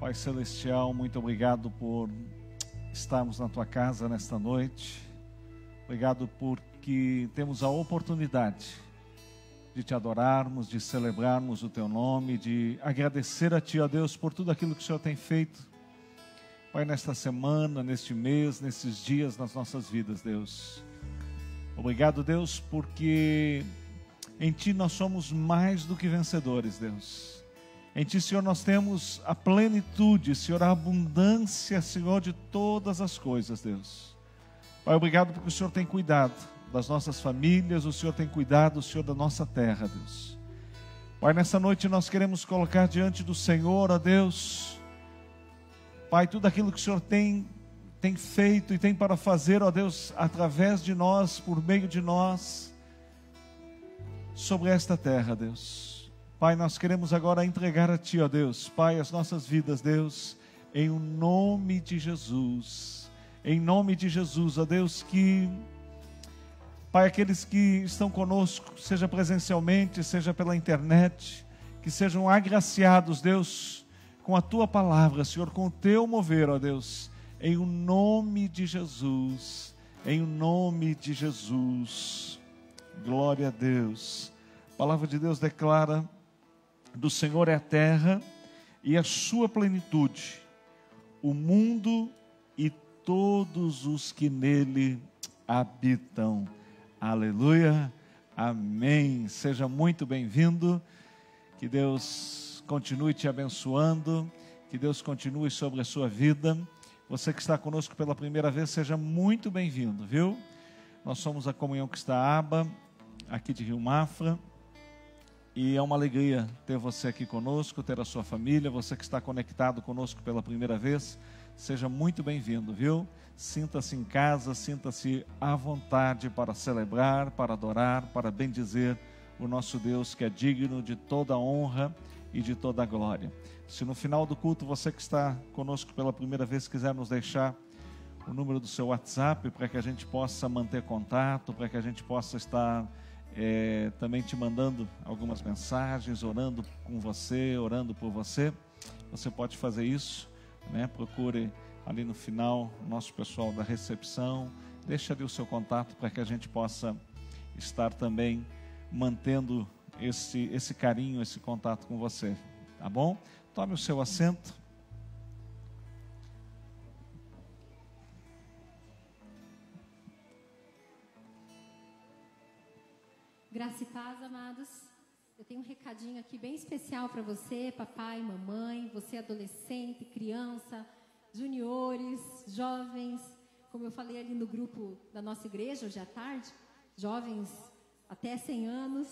Pai Celestial, muito obrigado por estarmos na Tua casa nesta noite. Obrigado porque temos a oportunidade de Te adorarmos, de celebrarmos o Teu nome, de agradecer a Ti, ó Deus, por tudo aquilo que o Senhor tem feito. Pai, nesta semana, neste mês, nesses dias, nas nossas vidas, Deus. Obrigado, Deus, porque em Ti nós somos mais do que vencedores, Deus. Em Ti, Senhor, nós temos a plenitude, Senhor, a abundância, Senhor, de todas as coisas, Deus. Pai, obrigado porque o Senhor tem cuidado das nossas famílias, o Senhor tem cuidado, Senhor, da nossa terra, Deus. Pai, nessa noite nós queremos colocar diante do Senhor, ó Deus, Pai, tudo aquilo que o Senhor tem feito e tem para fazer, ó Deus, através de nós, por meio de nós, sobre esta terra, Deus. Pai, nós queremos agora entregar a Ti, ó Deus, Pai, as nossas vidas, Deus, em o nome de Jesus. Em nome de Jesus, ó Deus, que, Pai, aqueles que estão conosco, seja presencialmente, seja pela internet, que sejam agraciados, Deus, com a Tua palavra, Senhor, com o Teu mover, ó Deus, em o nome de Jesus, em o nome de Jesus. Glória a Deus. A palavra de Deus declara: do Senhor é a terra e a sua plenitude, o mundo e todos os que nele habitam. Aleluia, amém. Seja muito bem-vindo, que Deus continue te abençoando, que Deus continue sobre a sua vida. Você que está conosco pela primeira vez, seja muito bem-vindo, viu? Nós somos a Comunhão Cristã Aba, aqui de Rio Mafra, e é uma alegria ter você aqui conosco, ter a sua família. Você que está conectado conosco pela primeira vez, seja muito bem-vindo, viu? Sinta-se em casa, sinta-se à vontade para celebrar, para adorar, para bendizer o nosso Deus, que é digno de toda honra e de toda a glória. Se no final do culto você que está conosco pela primeira vez quiser nos deixar o número do seu WhatsApp para que a gente possa manter contato, para que a gente possa estar também te mandando algumas mensagens, orando com você, orando por você, você pode fazer isso, né? Procure ali no final o nosso pessoal da recepção, deixa ali o seu contato para que a gente possa estar também mantendo esse carinho, esse contato com você, tá bom? Tome o seu assento. Graça e paz, amados. Eu tenho um recadinho aqui bem especial para você, papai, mamãe, você adolescente, criança, juniores, jovens, como eu falei ali no grupo da nossa igreja hoje à tarde, jovens até 100 anos,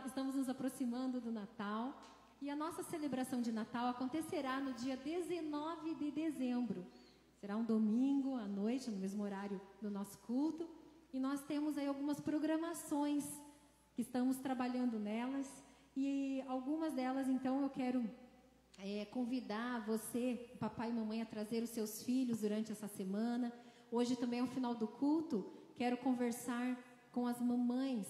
estamos nos aproximando do Natal, e a nossa celebração de Natal acontecerá no dia 19 de dezembro, será um domingo à noite, no mesmo horário do nosso culto, e nós temos aí algumas programações que estamos trabalhando nelas, e algumas delas, então, eu quero convidar você, papai e mamãe, a trazer os seus filhos durante essa semana. Hoje também, ao final do culto, quero conversar com as mamães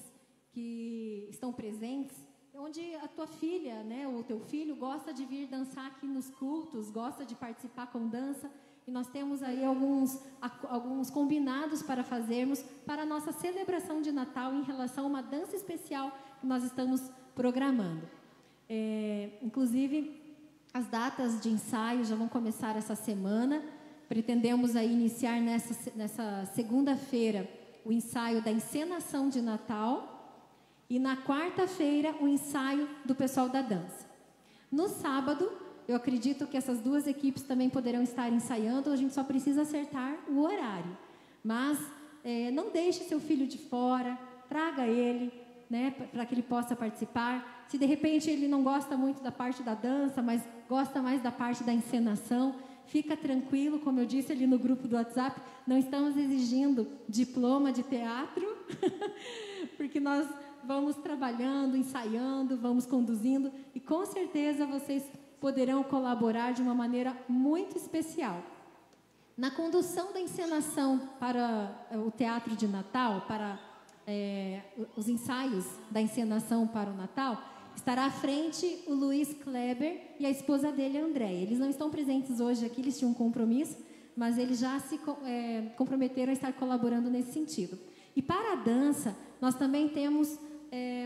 que estão presentes, onde a tua filha, né, ou o teu filho gosta de vir dançar aqui nos cultos, gosta de participar com dança, e nós temos aí alguns combinados para fazermos para a nossa celebração de Natal em relação a uma dança especial que nós estamos programando. Inclusive, as datas de ensaio já vão começar essa semana. Pretendemos aí iniciar nessa segunda-feira o ensaio da encenação de Natal e na quarta-feira o ensaio do pessoal da dança. No sábado, eu acredito que essas duas equipes também poderão estar ensaiando, a gente só precisa acertar o horário. Mas não deixe seu filho de fora, traga ele, né, para que ele possa participar. Se de repente ele não gosta muito da parte da dança, mas gosta mais da parte da encenação, fica tranquilo, como eu disse ali no grupo do WhatsApp, não estamos exigindo diploma de teatro, porque nós vamos trabalhando, ensaiando, vamos conduzindo, e com certeza vocês poderão colaborar de uma maneira muito especial. Na condução da encenação para o Teatro de Natal, para os ensaios da encenação para o Natal, estará à frente o Luiz Kleber e a esposa dele, a Andréia. Eles não estão presentes hoje aqui, eles tinham um compromisso, mas eles já se comprometeram a estar colaborando nesse sentido. E para a dança, nós também temos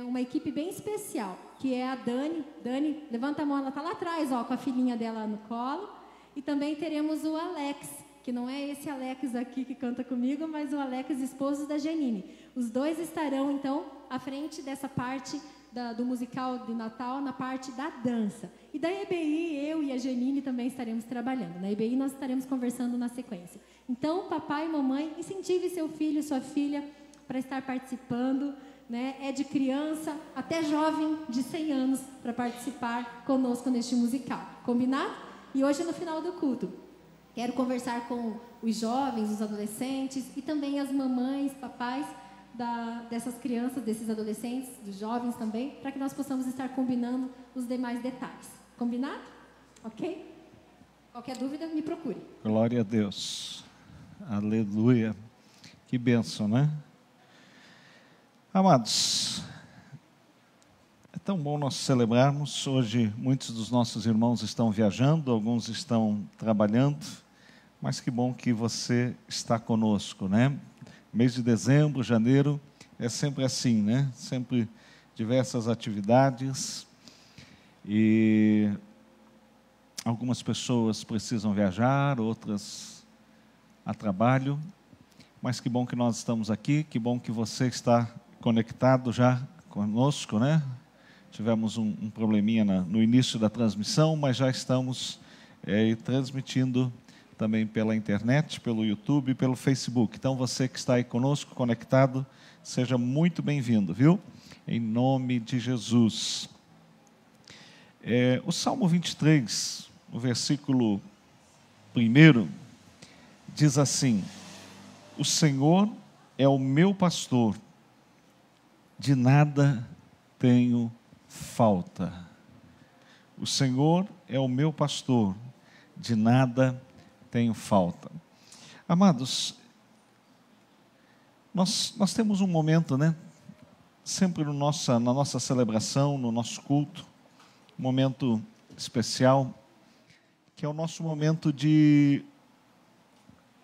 uma equipe bem especial, que é a Dani. Dani, levanta a mão, ela está lá atrás, ó, com a filhinha dela no colo. E também teremos o Alex, que não é esse Alex aqui que canta comigo, mas o Alex, esposo da Janine. Os dois estarão, então, à frente dessa parte do musical de Natal, na parte da dança. E da EBI, eu e a Janine também estaremos trabalhando. Na EBI nós estaremos conversando na sequência. Então, papai e mamãe, incentive seu filho, sua filha, para estar participando, né? É de criança até jovem de 100 anos para participar conosco neste musical. Combinado? E hoje, no final do culto, quero conversar com os jovens, os adolescentes e também as mamães, papais dessas crianças, desses adolescentes, dos jovens também, para que nós possamos estar combinando os demais detalhes. Combinado? Ok? Qualquer dúvida, me procure. Glória a Deus. Aleluia. Que bênção, né? Amados, é tão bom nós celebrarmos. Hoje muitos dos nossos irmãos estão viajando, alguns estão trabalhando, mas que bom que você está conosco, né? Mês de dezembro, janeiro, é sempre assim, né? Sempre diversas atividades e algumas pessoas precisam viajar, outras a trabalho, mas que bom que nós estamos aqui, que bom que você está conectado já conosco, né? Tivemos um probleminha no início da transmissão, mas já estamos transmitindo também pela internet, pelo YouTube e pelo Facebook. Então, você que está aí conosco, conectado, seja muito bem-vindo, viu? Em nome de Jesus. O Salmo 23, o versículo 1, diz assim: o Senhor é o meu pastor, de nada tenho falta. O Senhor é o meu pastor, de nada tenho falta. Amados, nós temos um momento, né? Sempre na nossa celebração, no nosso culto, um momento especial, que é o nosso momento de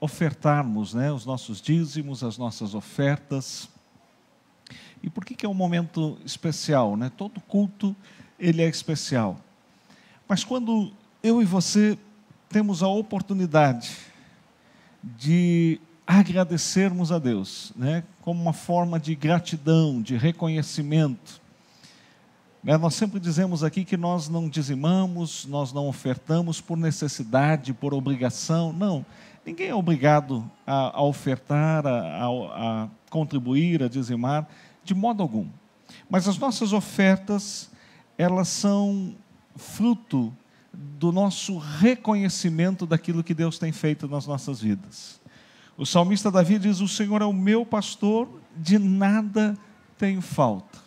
ofertarmos, né, os nossos dízimos, as nossas ofertas. E por que é um momento especial, né? Todo culto, ele é especial. Mas quando eu e você temos a oportunidade de agradecermos a Deus, né, como uma forma de gratidão, de reconhecimento, né, nós sempre dizemos aqui que nós não dizimamos, nós não ofertamos por necessidade, por obrigação, não. Ninguém é obrigado a ofertar, a contribuir, a dizimar, de modo algum. Mas as nossas ofertas, elas são fruto do nosso reconhecimento daquilo que Deus tem feito nas nossas vidas. O salmista Davi diz: o Senhor é o meu pastor, de nada tenho falta.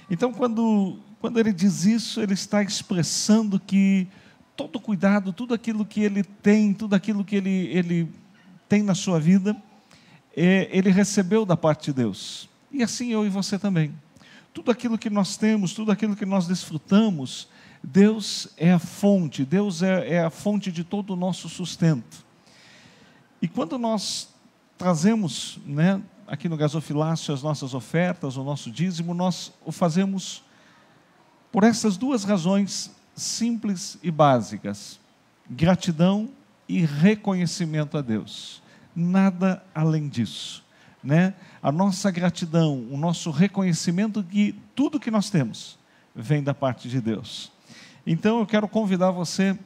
Então, quando ele diz isso, ele está expressando que todo cuidado, tudo aquilo que ele tem, tudo aquilo que ele tem na sua vida, ele recebeu da parte de Deus. E assim eu e você também. Tudo aquilo que nós temos, tudo aquilo que nós desfrutamos, Deus é a fonte, Deus é a fonte de todo o nosso sustento. E quando nós trazemos, né, aqui no Gasofilácio as nossas ofertas, o nosso dízimo, nós o fazemos por essas duas razões simples e básicas: gratidão e reconhecimento a Deus. Nada além disso, né? A nossa gratidão, o nosso reconhecimento que tudo que nós temos vem da parte de Deus. Então eu quero convidar você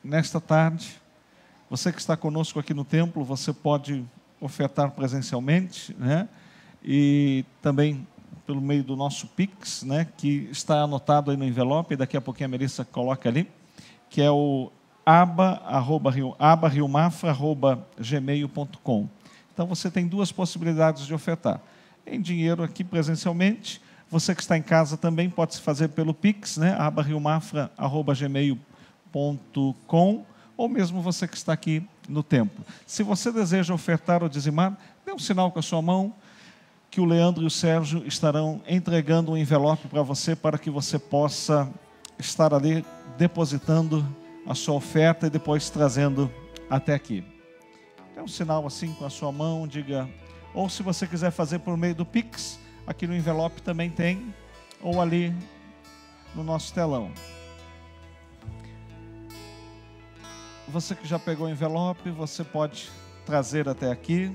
nesta tarde, você que está conosco aqui no templo, você pode ofertar presencialmente, né? E também pelo meio do nosso Pix, né? Que está anotado aí no envelope, e daqui a pouquinho a Melissa coloca ali, que é o abriumafra@gmail.com. Então você tem duas possibilidades de ofertar: em dinheiro aqui presencialmente. Você que está em casa também pode se fazer pelo Pix, né? abriumafra@gmail.com, ou mesmo você que está aqui no templo. Se você deseja ofertar ou dizimar, dê um sinal com a sua mão, que o Leandro e o Sérgio estarão entregando um envelope para você, para que você possa estar ali depositando a sua oferta e depois trazendo até aqui. Dê um sinal assim com a sua mão, diga, ou se você quiser fazer por meio do Pix, aqui no envelope também tem, ou ali no nosso telão. Você que já pegou o envelope, você pode trazer até aqui.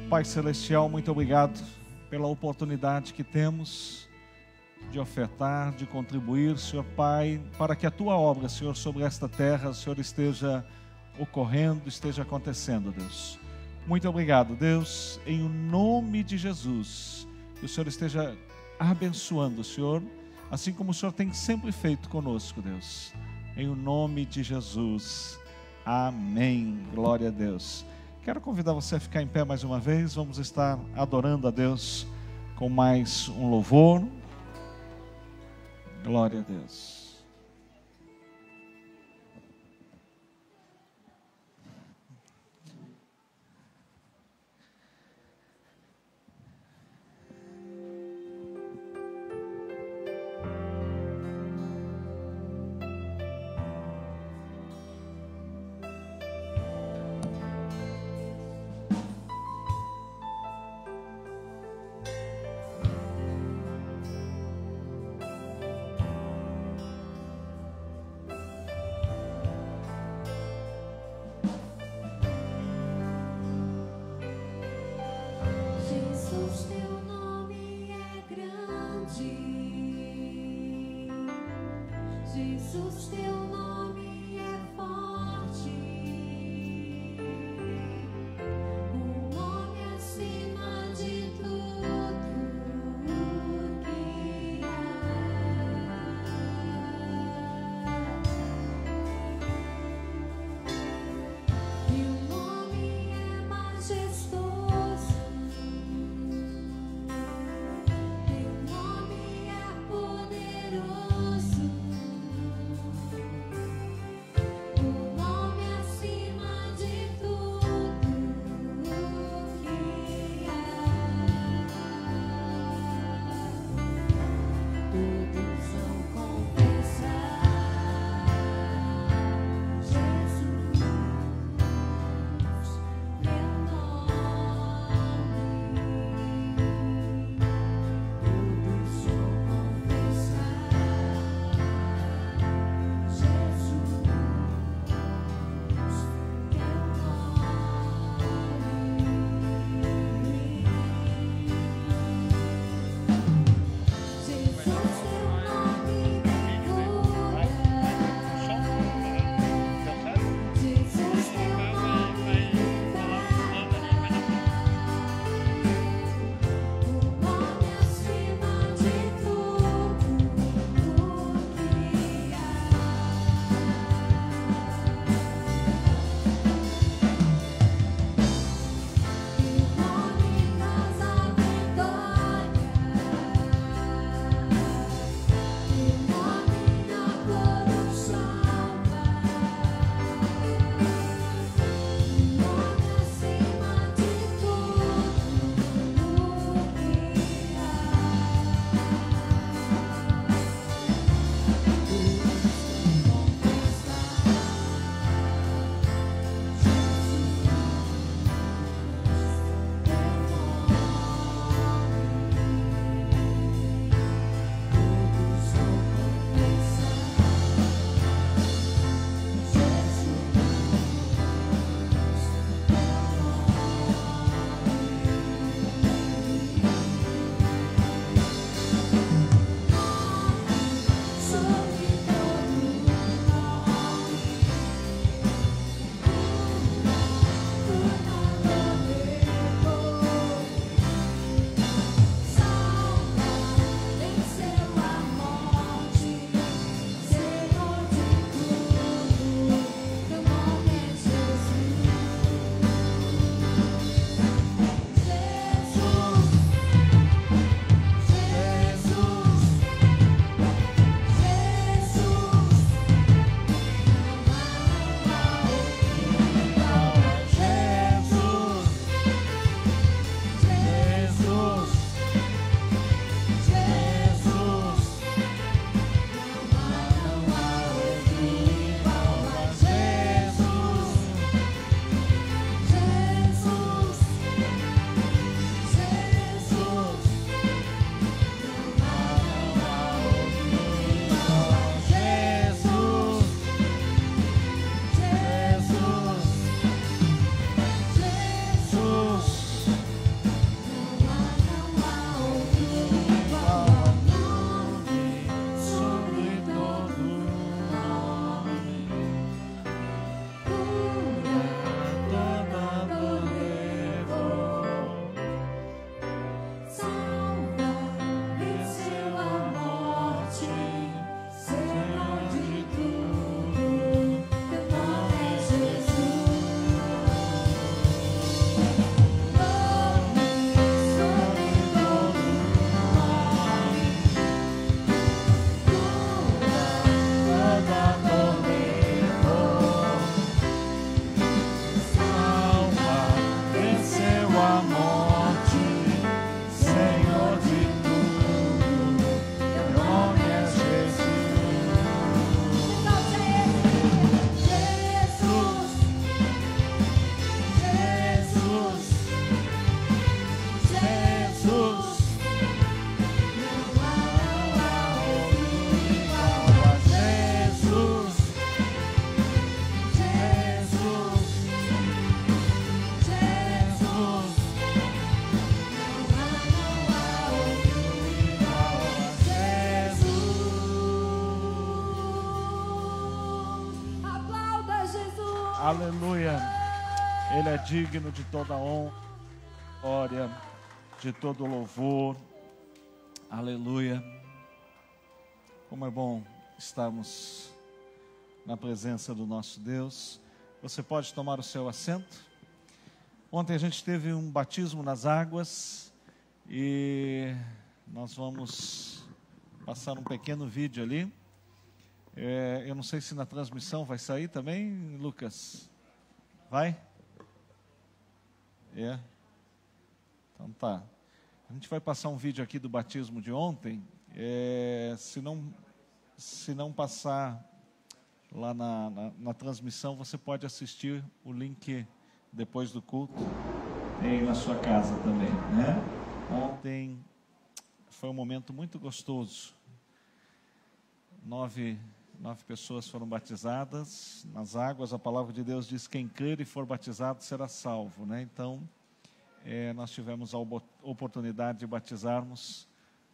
Pai Celestial, muito obrigado pela oportunidade que temos de ofertar, de contribuir, Senhor Pai, para que a Tua obra, Senhor, sobre esta terra, Senhor, esteja ocorrendo, esteja acontecendo, Deus. Muito obrigado, Deus, em nome de Jesus, que o Senhor esteja abençoando, Senhor, assim como o Senhor tem sempre feito conosco, Deus. Em nome de Jesus. Amém. Glória a Deus. Quero convidar você a ficar em pé mais uma vez. Vamos estar adorando a Deus com mais um louvor. Glória a Deus. Jesus, teu nome é forte, o nome acima de tudo que há. Teu nome é majestoso, teu nome é poderoso. Aleluia. Ele é digno de toda honra, glória, de todo louvor. Aleluia. Como é bom estarmos na presença do nosso Deus. Você pode tomar o seu assento. Ontem a gente teve um batismo nas águas e nós vamos passar um pequeno vídeo ali. Eu não sei se na transmissão vai sair também, Lucas. Vai? Então tá. A gente vai passar um vídeo aqui do batismo de ontem. Se não passar lá na transmissão, você pode assistir o link depois do culto. Tem na sua casa também, né? Ontem foi um momento muito gostoso. 9 pessoas foram batizadas nas águas. A palavra de Deus diz: quem crer e for batizado será salvo, né? Então, nós tivemos a oportunidade de batizarmos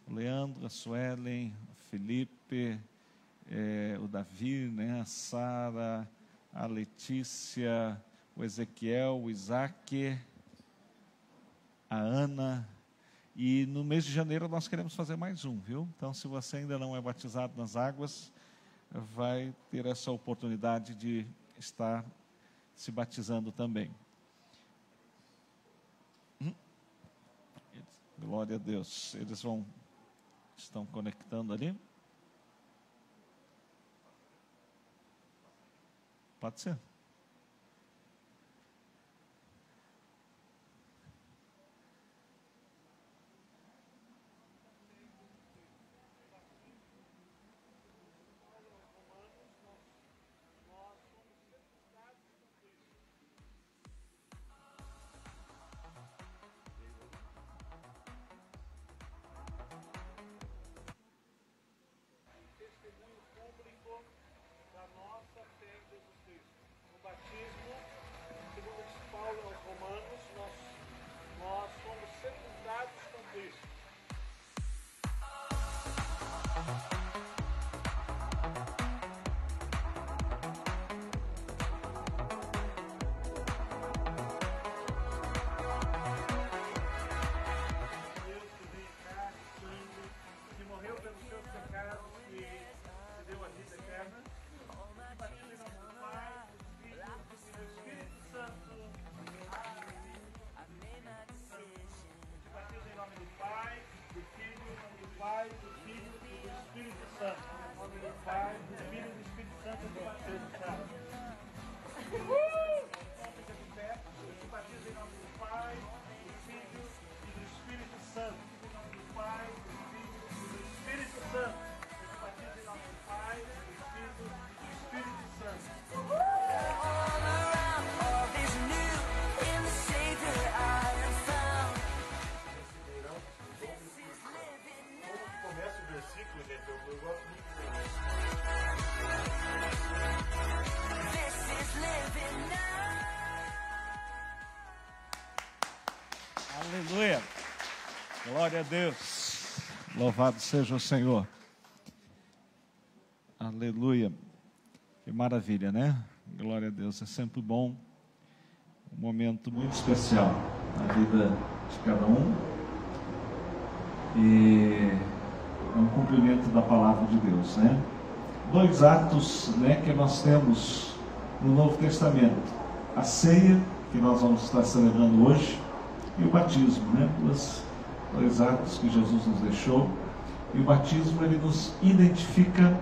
o Leandro, a Suelen, o Felipe, o Davi, né? A Sara, a Letícia, o Ezequiel, o Isaac, a Ana. E no mês de janeiro nós queremos fazer mais um, viu? Então, se você ainda não é batizado nas águas, vai ter essa oportunidade de estar se batizando também. Glória a Deus. Eles estão conectando ali. Pode ser. Aleluia, glória a Deus, louvado seja o Senhor, aleluia, que maravilha, né? Glória a Deus, é sempre bom, um momento muito especial na vida de cada um, e é um cumprimento da palavra de Deus, né? 2 atos, né, que nós temos no Novo Testamento: a ceia, que nós vamos estar celebrando hoje, e o batismo, né? Dois atos que Jesus nos deixou. E o batismo, ele nos identifica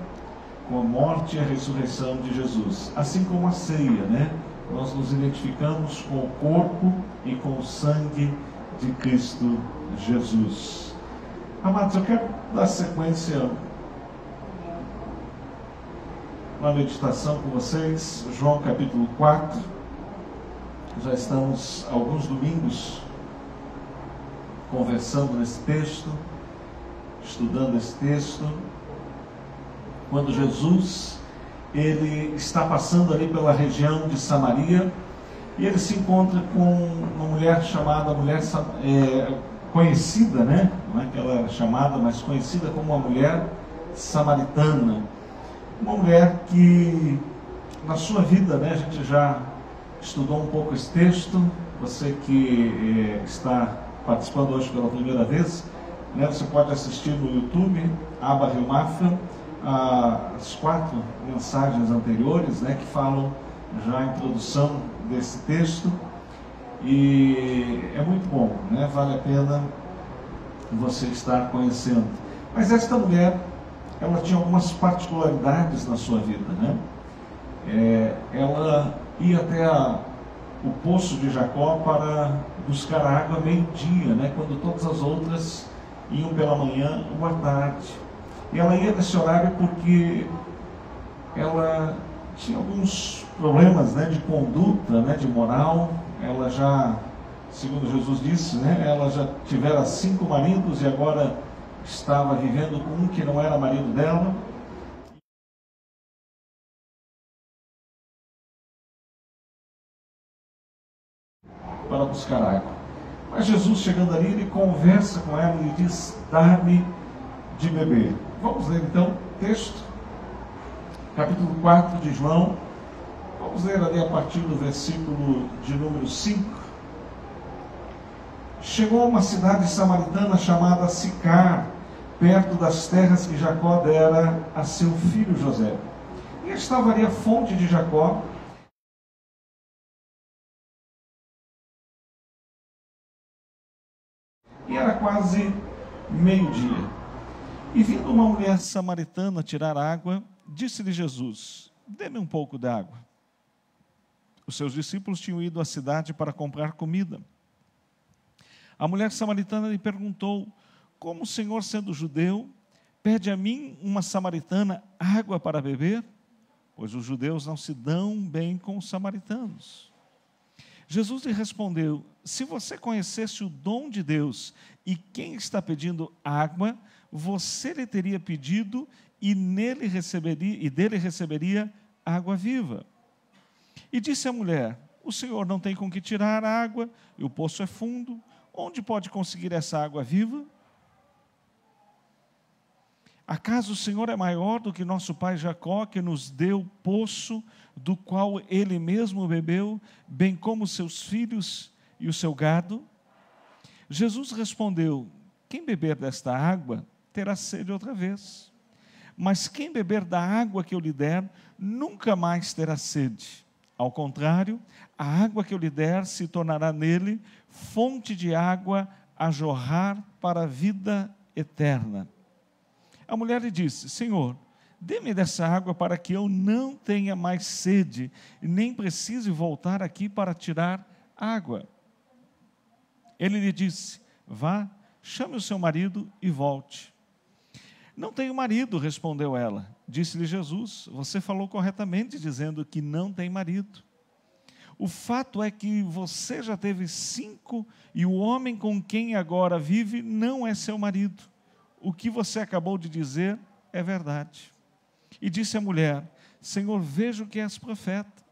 com a morte e a ressurreição de Jesus, assim como a ceia, né? Nós nos identificamos com o corpo e com o sangue de Cristo Jesus. Amados, eu quero dar sequência na meditação com vocês, João capítulo 4. Já estamos alguns domingos conversando nesse texto, estudando esse texto, quando Jesus, ele está passando ali pela região de Samaria, e ele se encontra com uma mulher chamada, conhecida, né? Não é que ela era chamada, mas conhecida como uma mulher samaritana, uma mulher que na sua vida, né, a gente já estudou um pouco esse texto, você que está participando hoje pela primeira vez, né, você pode assistir no YouTube, Abba Rio Mafra, as 4 mensagens anteriores, né, que falam já a introdução desse texto, e é muito bom, né, vale a pena você estar conhecendo. Mas esta mulher, ela tinha algumas particularidades na sua vida, né? Ela ia até o poço de Jacó para buscar água meio-dia, né? Quando todas as outras iam pela manhã ou à tarde. E ela ia nesse horário porque ela tinha alguns problemas, né, de conduta, né, de moral. Ela já, segundo Jesus disse, né, ela já tivera 5 maridos e agora estava vivendo com um que não era marido dela. Para buscar água. Mas Jesus, chegando ali, ele conversa com ela e diz: dá-me de beber. Vamos ler então o texto, capítulo 4 de João. Vamos ler ali a partir do versículo de número 5. Chegou a uma cidade samaritana chamada Sicar, perto das terras que Jacó dera a seu filho José. E estava ali a fonte de Jacó. E era quase meio-dia. E vindo uma mulher samaritana tirar água, disse-lhe Jesus: dê-me um pouco d'água. Os seus discípulos tinham ido à cidade para comprar comida. A mulher samaritana lhe perguntou: como o Senhor, sendo judeu, pede a mim, uma samaritana, água para beber? Pois os judeus não se dão bem com os samaritanos. Jesus lhe respondeu: se você conhecesse o dom de Deus e quem está pedindo água, você lhe teria pedido e dele receberia água viva. E disse a mulher: o Senhor não tem com que tirar água e o poço é fundo. Onde pode conseguir essa água viva? Acaso o Senhor é maior do que nosso pai Jacó, que nos deu o poço do qual ele mesmo bebeu, bem como seus filhos e o seu gado? Jesus respondeu: quem beber desta água terá sede outra vez. Mas quem beber da água que eu lhe der, nunca mais terá sede. Ao contrário, a água que eu lhe der se tornará nele fonte de água a jorrar para a vida eterna. A mulher lhe disse: Senhor, dê-me dessa água para que eu não tenha mais sede, e nem precise voltar aqui para tirar água. Ele lhe disse: vá, chame o seu marido e volte. Não tenho marido, respondeu ela. Disse-lhe Jesus: você falou corretamente dizendo que não tem marido. O fato é que você já teve 5 e o homem com quem agora vive não é seu marido. O que você acabou de dizer é verdade. E disse a mulher: Senhor, vejo que és profeta.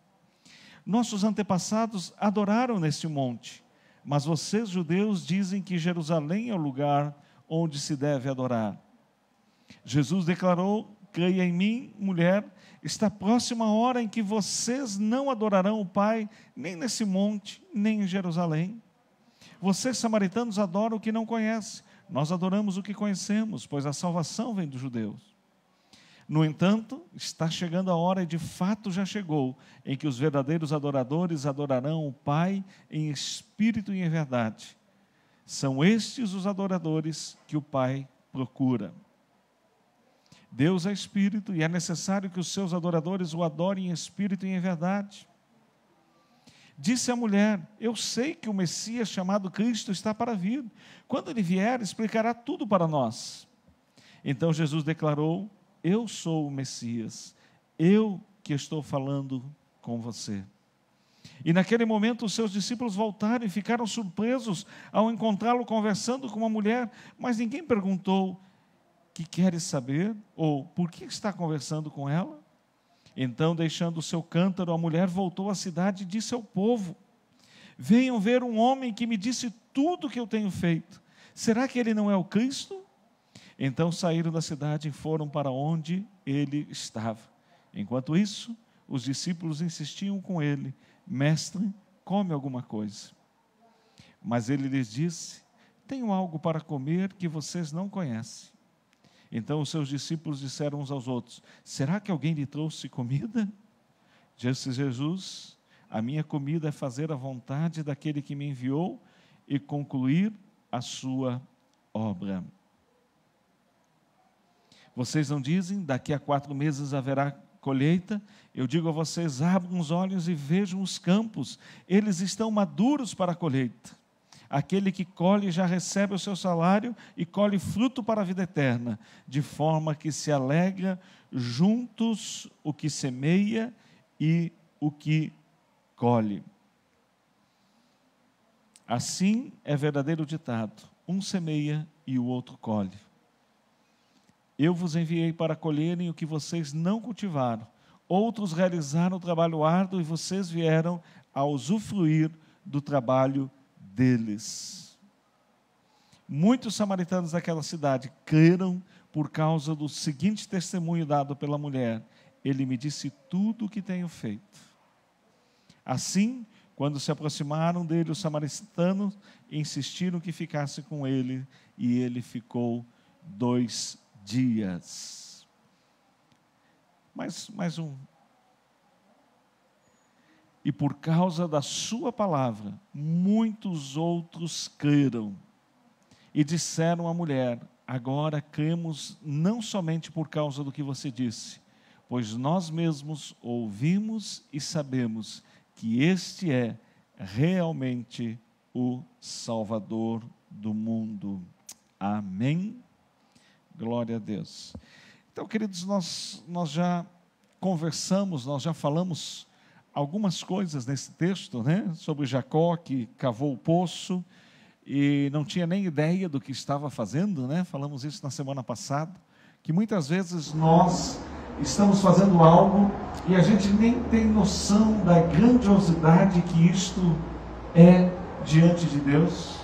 Nossos antepassados adoraram neste monte, mas vocês, judeus, dizem que Jerusalém é o lugar onde se deve adorar. Jesus declarou: creia em mim, mulher, está próxima a hora em que vocês não adorarão o Pai, nem nesse monte, nem em Jerusalém. Vocês, samaritanos, adoram o que não conhecem. Nós adoramos o que conhecemos, pois a salvação vem dos judeus. No entanto, está chegando a hora, e de fato já chegou, em que os verdadeiros adoradores adorarão o Pai em espírito e em verdade. São estes os adoradores que o Pai procura. Deus é espírito e é necessário que os seus adoradores o adorem em espírito e em verdade. Disse a mulher: eu sei que o Messias chamado Cristo está para vir. Quando ele vier, explicará tudo para nós. Então Jesus declarou: eu sou o Messias, eu que estou falando com você. E naquele momento os seus discípulos voltaram e ficaram surpresos ao encontrá-lo conversando com uma mulher, mas ninguém perguntou: que queres saber? Ou por que está conversando com ela? Então, deixando o seu cântaro, a mulher voltou à cidade e disse ao povo: venham ver um homem que me disse tudo o que eu tenho feito. Será que ele não é o Cristo? Então saíram da cidade e foram para onde ele estava. Enquanto isso, os discípulos insistiam com ele: mestre, come alguma coisa. Mas ele lhes disse: tenho algo para comer que vocês não conhecem. Então os seus discípulos disseram uns aos outros: será que alguém lhe trouxe comida? Disse Jesus: a minha comida é fazer a vontade daquele que me enviou e concluir a sua obra. Vocês não dizem, daqui a 4 meses haverá colheita? Eu digo a vocês, abram os olhos e vejam os campos, eles estão maduros para a colheita. Aquele que colhe já recebe o seu salário e colhe fruto para a vida eterna, de forma que se alegra juntos o que semeia e o que colhe. Assim é verdadeiro ditado: um semeia e o outro colhe. Eu vos enviei para colherem o que vocês não cultivaram. Outros realizaram o trabalho árduo e vocês vieram a usufruir do trabalho deles. Muitos samaritanos daquela cidade creram por causa do seguinte testemunho dado pela mulher: ele me disse tudo o que tenho feito. Assim, quando se aproximaram dele, os samaritanos insistiram que ficasse com ele, e ele ficou 2 dias. Mais um. E por causa da sua palavra, muitos outros creram. E disseram à mulher: agora cremos não somente por causa do que você disse, pois nós mesmos ouvimos e sabemos que este é realmente o Salvador do mundo. Amém? Glória a Deus. Então, queridos, nós já conversamos, nós já falamos algumas coisas nesse texto, né? Sobre Jacó que cavou o poço e não tinha nem ideia do que estava fazendo, né? Falamos isso na semana passada, que muitas vezes nós estamos fazendo algo e a gente nem tem noção da grandiosidade que isto é diante de Deus,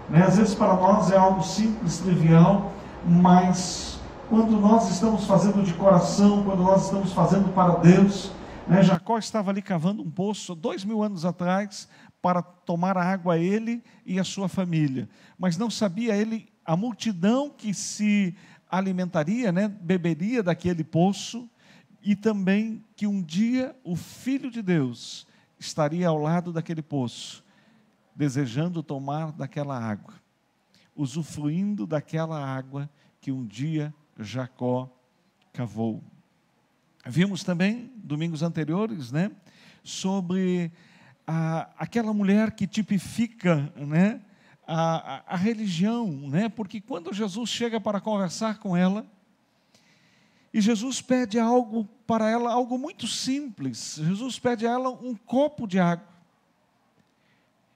né? Às vezes para nós é algo simples, trivial, mas quando nós estamos fazendo de coração, quando nós estamos fazendo para Deus, né? Jacó estava ali cavando um poço 2000 anos atrás para tomar a água a ele e a sua família, mas não sabia ele a multidão que se alimentaria, né? Beberia daquele poço, e também que um dia o Filho de Deus estaria ao lado daquele poço, desejando tomar daquela água, usufruindo daquela água que um dia Jacó cavou. Vimos também, domingos anteriores, né, sobre aquela mulher que tipifica, né, a religião, né, porque quando Jesus chega para conversar com ela, e Jesus pede algo para ela, algo muito simples. Jesus pede a ela um copo de água.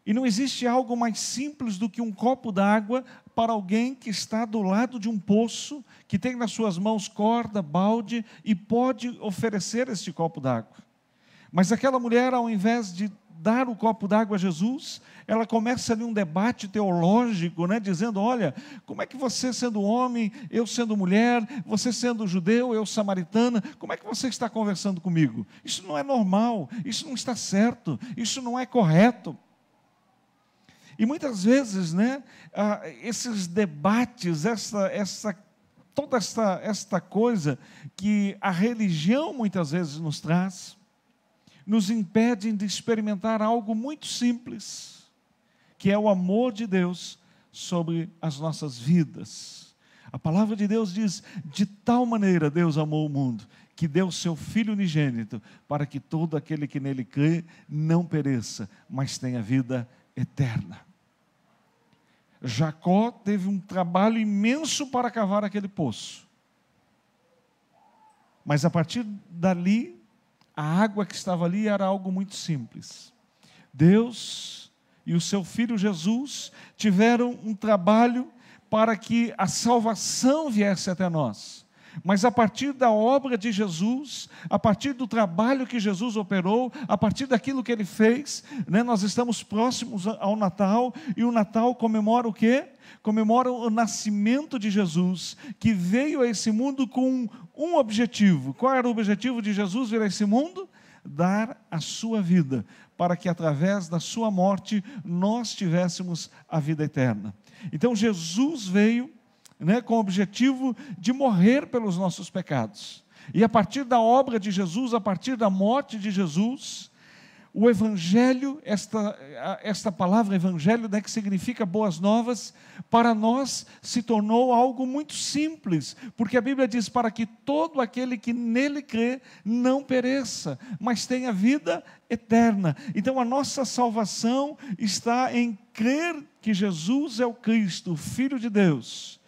E não existe algo mais simples do que um copo d'água para alguém que está do lado de um poço, que tem nas suas mãos corda, balde, e pode oferecer este copo d'água. Mas aquela mulher, ao invés de dar o copo d'água a Jesus, ela começa ali um debate teológico, né, dizendo: olha, como é que você sendo homem, eu sendo mulher, você sendo judeu, eu samaritana, como é que você está conversando comigo? Isso não é normal, isso não está certo, isso não é correto. E muitas vezes, né, esses debates, toda esta coisa que a religião muitas vezes nos traz, nos impedem de experimentar algo muito simples, que é o amor de Deus sobre as nossas vidas. A palavra de Deus diz: de tal maneira Deus amou o mundo, que deu o seu Filho unigênito, para que todo aquele que nele crê não pereça, mas tenha vida eterna. Jacó teve um trabalho imenso para cavar aquele poço, mas a partir dali, a água que estava ali era algo muito simples. Deus e o seu Filho Jesus tiveram um trabalho para que a salvação viesse até nós. Mas a partir da obra de Jesus, a partir do trabalho que Jesus operou, a partir daquilo que Ele fez, né, nós estamos próximos ao Natal, e o Natal comemora o quê? Comemora o nascimento de Jesus, que veio a esse mundo com um objetivo. Qual era o objetivo de Jesus vir a esse mundo? dar a sua vida, para que através da sua morte nós tivéssemos a vida eterna. Então Jesus veio, com o objetivo de morrer pelos nossos pecados. E a partir da obra de Jesus, a partir da morte de Jesus, o Evangelho, esta palavra Evangelho, que significa boas novas, para nós se tornou algo muito simples, porque a Bíblia diz, para que todo aquele que nele crê não pereça, mas tenha vida eterna. Então a nossa salvação está em crer que Jesus é o Cristo, o Filho de Deus,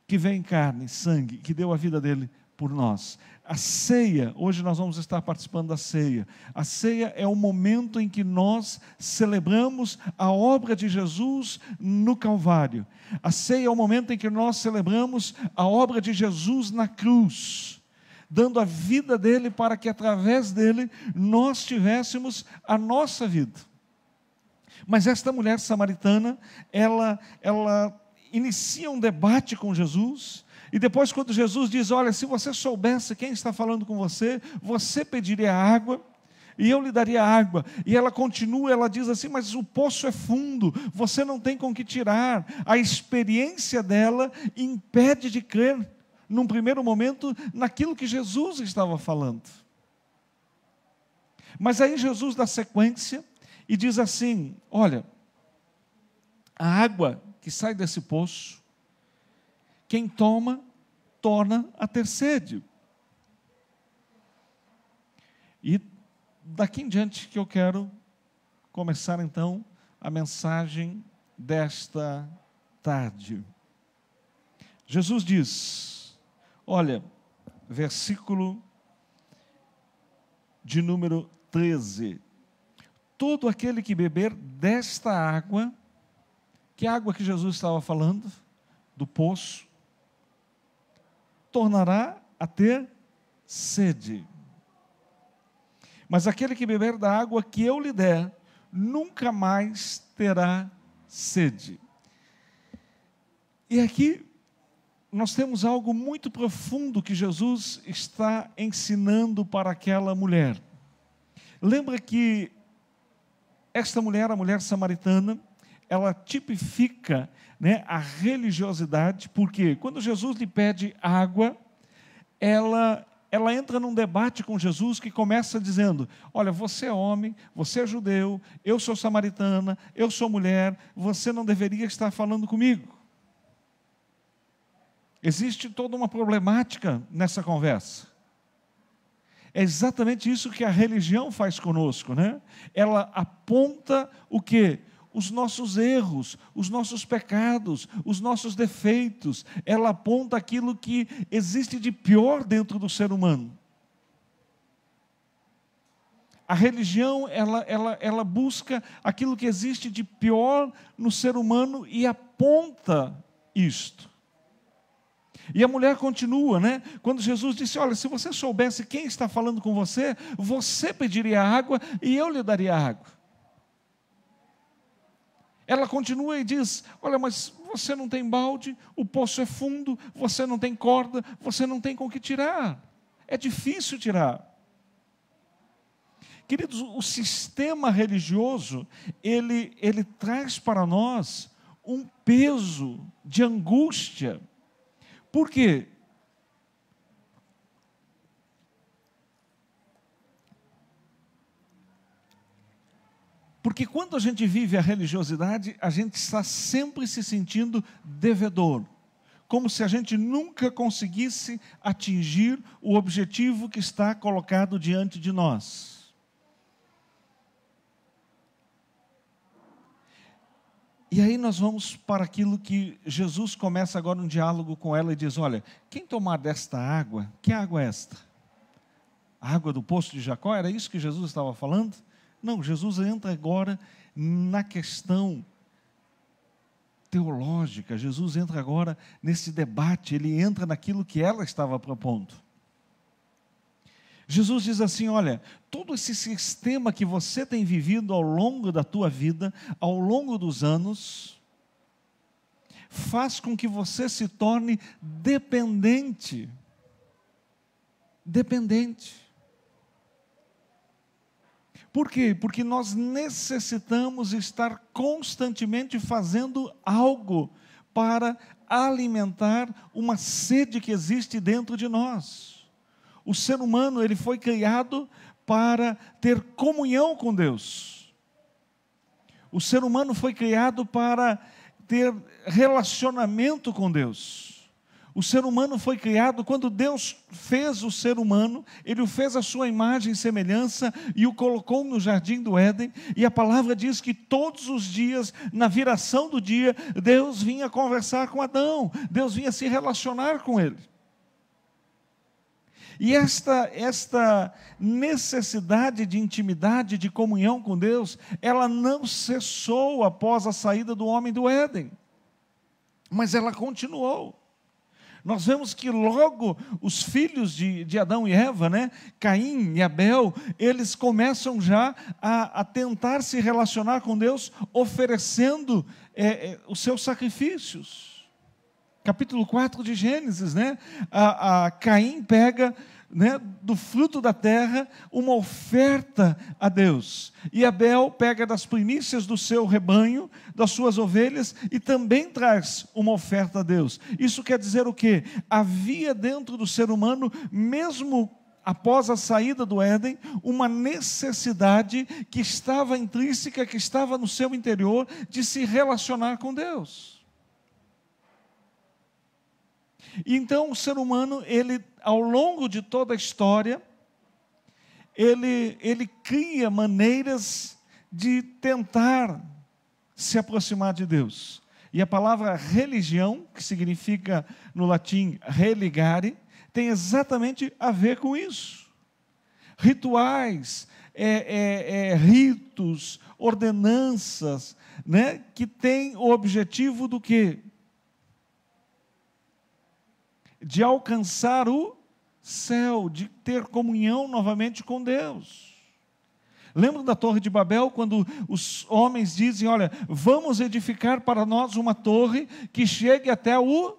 que veio em carne e sangue, que deu a vida dele por nós. A ceia, hoje nós vamos estar participando da ceia. A ceia é o momento em que nós celebramos a obra de Jesus no Calvário. A ceia é o momento em que nós celebramos a obra de Jesus na cruz, dando a vida dele para que através dele nós tivéssemos a nossa vida. Mas esta mulher samaritana, ela inicia um debate com Jesus. E depois, quando Jesus diz, olha, se você soubesse quem está falando com você, você pediria água e eu lhe daria água. E ela continua, ela diz assim, mas o poço é fundo, você não tem com que tirar. A experiência dela impede de crer, num primeiro momento, naquilo que Jesus estava falando. Mas aí Jesus dá sequência e diz assim, olha, a água que sai desse poço, quem toma, torna a ter sede. E daqui em diante que eu quero começar então a mensagem desta tarde. Jesus diz, olha, versículo de número 13, todo aquele que beber desta água, que água que Jesus estava falando, do poço, tornará a ter sede. Mas aquele que beber da água que eu lhe der, nunca mais terá sede. E aqui nós temos algo muito profundo que Jesus está ensinando para aquela mulher. Lembra que esta mulher, a mulher samaritana, ela tipifica, a religiosidade, porque quando Jesus lhe pede água, ela entra num debate com Jesus que começa dizendo, olha, você é homem, você é judeu, eu sou samaritana, eu sou mulher, você não deveria estar falando comigo. Existe toda uma problemática nessa conversa. É exatamente isso que a religião faz conosco, Ela aponta o quê? Os nossos erros, os nossos pecados, os nossos defeitos. Ela aponta aquilo que existe de pior dentro do ser humano. A religião, ela busca aquilo que existe de pior no ser humano e aponta isto. E a mulher continua, Quando Jesus disse, olha, se você soubesse quem está falando com você, você pediria água e eu lhe daria água. Ela continua e diz, olha, mas você não tem balde, o poço é fundo, você não tem corda, você não tem com que tirar. É difícil tirar. Queridos, o sistema religioso, ele traz para nós um peso de angústia. Por quê? Porque quando a gente vive a religiosidade, a gente está sempre se sentindo devedor, como se a gente nunca conseguisse atingir o objetivo que está colocado diante de nós. E aí nós vamos para aquilo que Jesus começa agora um diálogo com ela e diz, olha, quem tomar desta água, que água é esta? A água do poço de Jacó, era isso que Jesus estava falando? Não, Jesus entra agora na questão teológica, Jesus entra agora nesse debate, ele entra naquilo que ela estava propondo. Jesus diz assim, olha, todo esse sistema que você tem vivido ao longo da tua vida, ao longo dos anos, faz com que você se torne dependente. Dependente. Por quê? Porque nós necessitamos estar constantemente fazendo algo para alimentar uma sede que existe dentro de nós. O ser humano, ele foi criado para ter comunhão com Deus. O ser humano foi criado para ter relacionamento com Deus. O ser humano foi criado, quando Deus fez o ser humano, Ele o fez à sua imagem e semelhança e o colocou no jardim do Éden, e a palavra diz que todos os dias, na viração do dia, Deus vinha conversar com Adão, Deus vinha se relacionar com ele. E esta necessidade de intimidade, de comunhão com Deus, ela não cessou após a saída do homem do Éden, mas ela continuou. Nós vemos que logo os filhos de Adão e Eva, né, Caim e Abel, eles começam já a tentar se relacionar com Deus, oferecendo os seus sacrifícios. Capítulo 4 de Gênesis, né? Caim pega, né, do fruto da terra uma oferta a Deus, e Abel pega das primícias do seu rebanho, das suas ovelhas, e também traz uma oferta a Deus. Isso quer dizer o quê? Havia dentro do ser humano, mesmo após a saída do Éden, uma necessidade que estava intrínseca, que estava no seu interior, de se relacionar com Deus. E então o ser humano, ele, ao longo de toda a história, ele cria maneiras de tentar se aproximar de Deus. E a palavra religião, que significa no latim religare, tem exatamente a ver com isso. Rituais, ritos, ordenanças, né, que têm o objetivo do quê? De alcançar o céu, de ter comunhão novamente com Deus. Lembra da Torre de Babel, quando os homens dizem, olha, vamos edificar para nós uma torre que chegue até o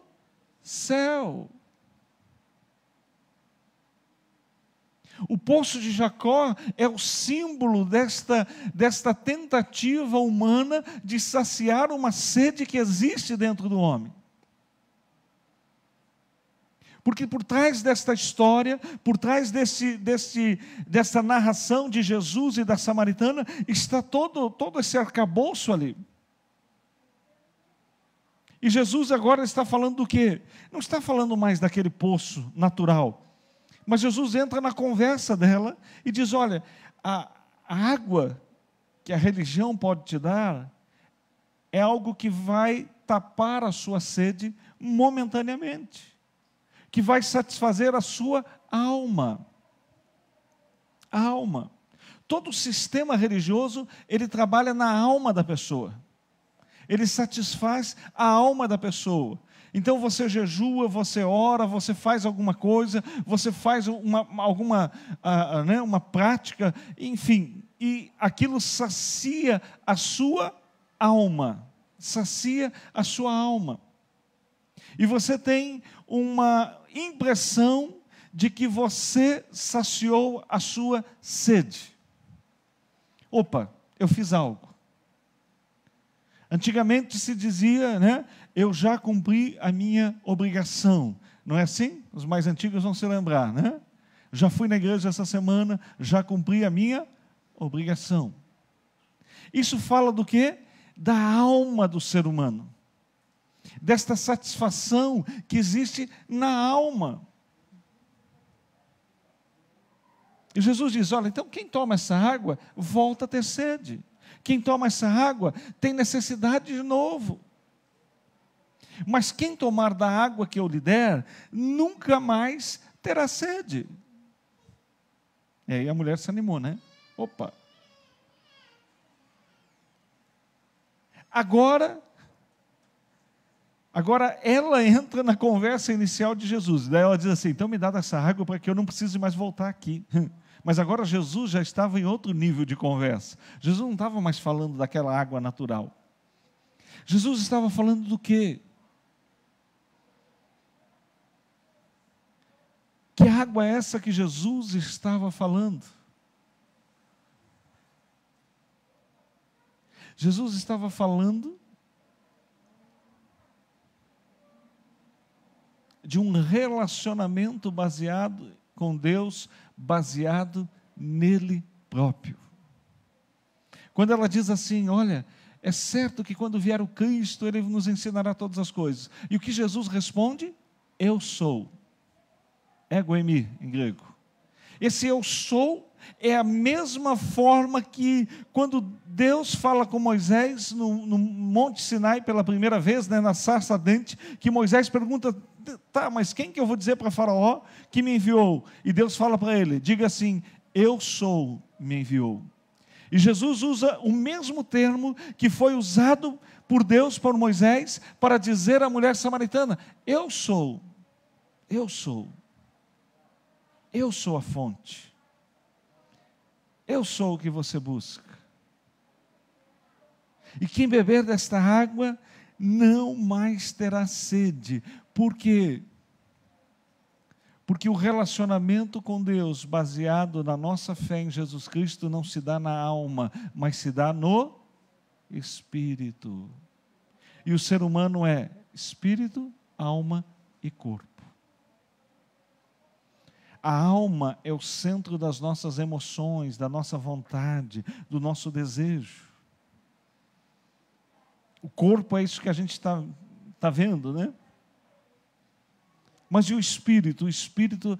céu. O poço de Jacó é o símbolo desta tentativa humana de saciar uma sede que existe dentro do homem. Porque por trás desta história, por trás dessa narração de Jesus e da samaritana, está todo esse arcabouço ali. E Jesus agora está falando do quê? Não está falando mais daquele poço natural, mas Jesus entra na conversa dela e diz, olha, a água que a religião pode te dar é algo que vai tapar a sua sede momentaneamente, que vai satisfazer a sua alma. A alma. Todo o sistema religioso, ele trabalha na alma da pessoa. Ele satisfaz a alma da pessoa. Então você jejua, você ora, você faz alguma coisa, você faz uma prática, enfim, e aquilo sacia a sua alma. Sacia a sua alma. E você tem uma impressão de que você saciou a sua sede. Opa, eu fiz algo. Antigamente se dizia, né, eu já cumpri a minha obrigação. Não é assim? Os mais antigos vão se lembrar, né? Já fui na igreja essa semana, já cumpri a minha obrigação. Isso fala do quê? Da alma do ser humano. Desta satisfação que existe na alma. E Jesus diz, olha, então quem toma essa água, volta a ter sede. Quem toma essa água, tem necessidade de novo. Mas quem tomar da água que eu lhe der, nunca mais terá sede. E aí a mulher se animou, né? Opa! Agora ela entra na conversa inicial de Jesus. Daí ela diz assim, então me dá dessa água para que eu não precise mais voltar aqui. Mas agora Jesus já estava em outro nível de conversa. Jesus não estava mais falando daquela água natural. Jesus estava falando do quê? Que água é essa que Jesus estava falando? Jesus estava falando de um relacionamento baseado com Deus, baseado nele próprio. Quando ela diz assim, olha, é certo que quando vier o Cristo, Ele nos ensinará todas as coisas. E o que Jesus responde? Eu sou. Ego eimi, em grego. Esse eu sou é a mesma forma que quando Deus fala com Moisés no Monte Sinai pela primeira vez, né, na sarça ardente, que Moisés pergunta, tá, mas quem que eu vou dizer para Faraó que me enviou? E Deus fala para ele, diga assim, eu sou, me enviou. E Jesus usa o mesmo termo que foi usado por Deus, por Moisés, para dizer à mulher samaritana, eu sou a fonte. Eu sou o que você busca. E quem beber desta água não mais terá sede. Por quê? Porque o relacionamento com Deus, baseado na nossa fé em Jesus Cristo, não se dá na alma, mas se dá no espírito. E o ser humano é espírito, alma e corpo. A alma é o centro das nossas emoções, da nossa vontade, do nosso desejo. O corpo é isso que a gente está vendo, né? Mas e o espírito? O espírito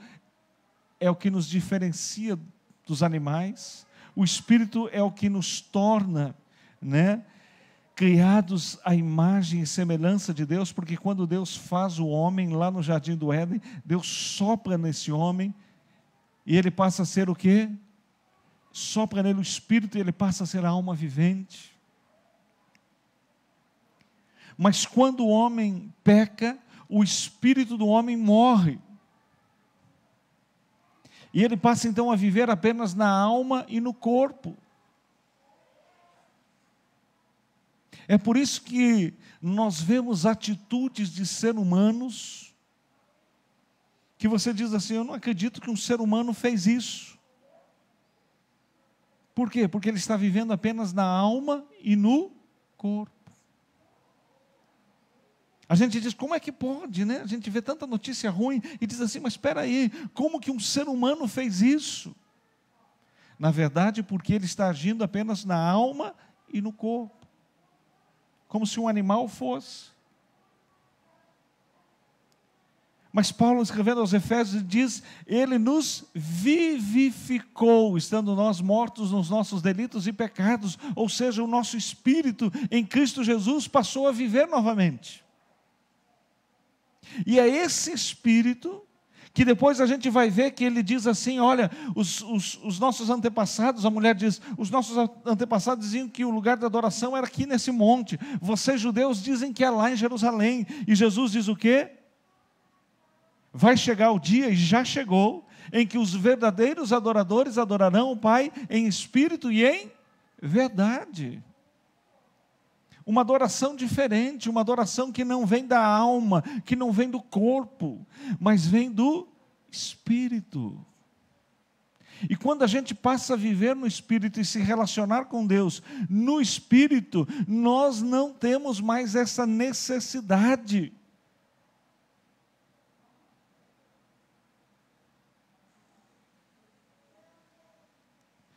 é o que nos diferencia dos animais. O espírito é o que nos torna, né, criados à imagem e semelhança de Deus, porque quando Deus faz o homem lá no Jardim do Éden, Deus sopra nesse homem e ele passa a ser o quê? Sopra nele o espírito e ele passa a ser a alma vivente. Mas quando o homem peca, o espírito do homem morre. E ele passa então a viver apenas na alma e no corpo. É por isso que nós vemos atitudes de seres humanos que você diz assim, eu não acredito que um ser humano fez isso. Por quê? Porque ele está vivendo apenas na alma e no corpo. A gente diz, como é que pode, né? A gente vê tanta notícia ruim e diz assim, mas espera aí, como que um ser humano fez isso? Na verdade, porque ele está agindo apenas na alma e no corpo. Como se um animal fosse. Mas Paulo, escrevendo aos Efésios, diz, ele nos vivificou, estando nós mortos nos nossos delitos e pecados, ou seja, o nosso espírito em Cristo Jesus passou a viver novamente. E é esse espírito que depois a gente vai ver que ele diz assim, olha, os nossos antepassados, a mulher diz, os nossos antepassados diziam que o lugar da adoração era aqui nesse monte, vocês judeus dizem que é lá em Jerusalém, e Jesus diz o quê? Vai chegar o dia, e já chegou, em que os verdadeiros adoradores adorarão o Pai em espírito e em verdade. Uma adoração diferente, uma adoração que não vem da alma, que não vem do corpo, mas vem do espírito. E quando a gente passa a viver no espírito e se relacionar com Deus no espírito, nós não temos mais essa necessidade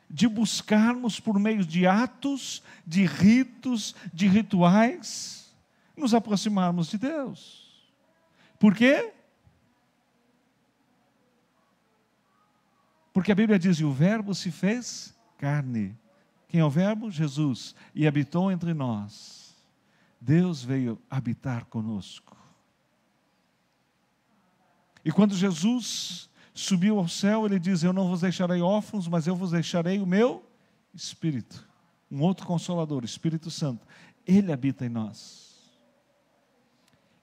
de buscarmos por meio de atos, de ritos, de rituais, nos aproximarmos de Deus. Por quê? Porque a Bíblia diz, e o verbo se fez carne. Quem é o verbo? Jesus. E habitou entre nós. Deus veio habitar conosco. E quando Jesus subiu ao céu, ele diz, eu não vos deixarei órfãos, mas eu vos deixarei o meu Espírito. Um outro Consolador, o Espírito Santo. Ele habita em nós.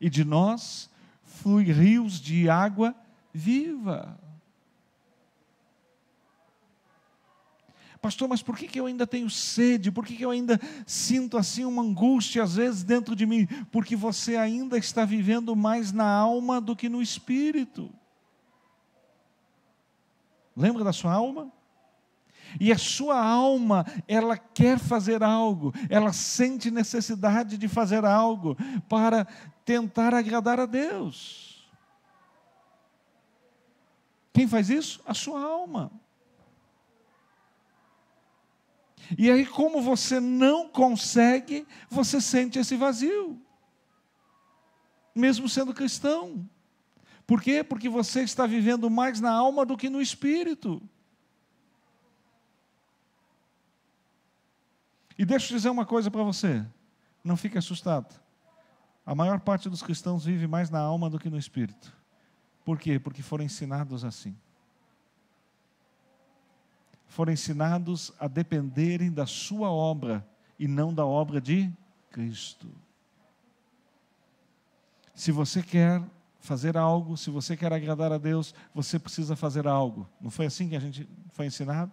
E de nós flui rios de água viva. Pastor, mas por que eu ainda tenho sede? Por que eu ainda sinto assim uma angústia às vezes dentro de mim? Porque você ainda está vivendo mais na alma do que no espírito. Lembra da sua alma? E a sua alma, ela quer fazer algo, ela sente necessidade de fazer algo para tentar agradar a Deus. Quem faz isso? A sua alma. E aí, como você não consegue, você sente esse vazio, mesmo sendo cristão. Por quê? Porque você está vivendo mais na alma do que no espírito. E deixa eu dizer uma coisa para você, não fique assustado. A maior parte dos cristãos vive mais na alma do que no espírito. Por quê? Porque foram ensinados assim. Foram ensinados a dependerem da sua obra e não da obra de Cristo. Se você quer fazer algo, se você quer agradar a Deus, você precisa fazer algo. Não foi assim que a gente foi ensinado?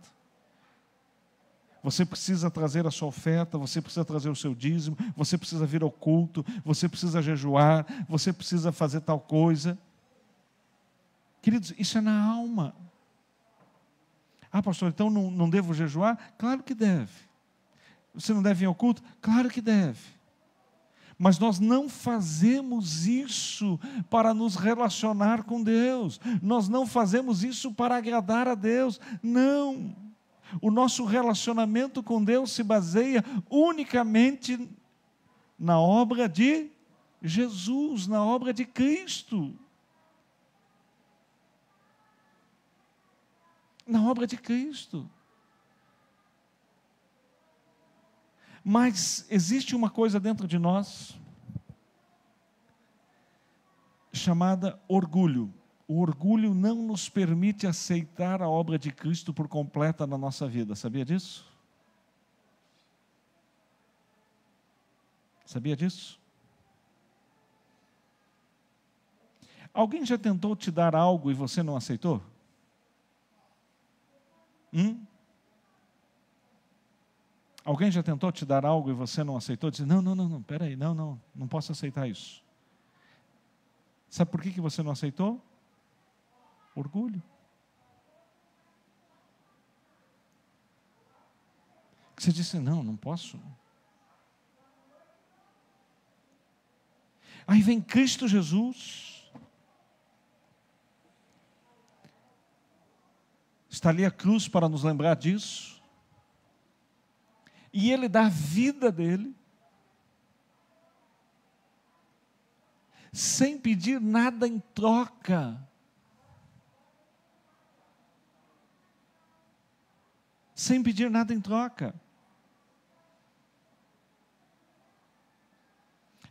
Você precisa trazer a sua oferta, você precisa trazer o seu dízimo, você precisa vir ao culto, você precisa jejuar, você precisa fazer tal coisa. Queridos, isso é na alma. Ah, pastor, então não devo jejuar? Claro que deve. Você não deve ir ao culto? Claro que deve. Mas nós não fazemos isso para nos relacionar com Deus. Nós não fazemos isso para agradar a Deus. Não. O nosso relacionamento com Deus se baseia unicamente na obra de Jesus, na obra de Cristo. Na obra de Cristo. Mas existe uma coisa dentro de nós chamada orgulho. O orgulho não nos permite aceitar a obra de Cristo por completa na nossa vida. Sabia disso? Sabia disso? Alguém já tentou te dar algo e você não aceitou? Alguém já tentou te dar algo e você não aceitou? Diz, não, peraí, não posso aceitar isso. Sabe por que você não aceitou? Orgulho. Você disse, não posso. Aí vem Cristo Jesus. Está ali a cruz para nos lembrar disso. E Ele dá a vida dele. Sem pedir nada em troca. Sem pedir nada em troca.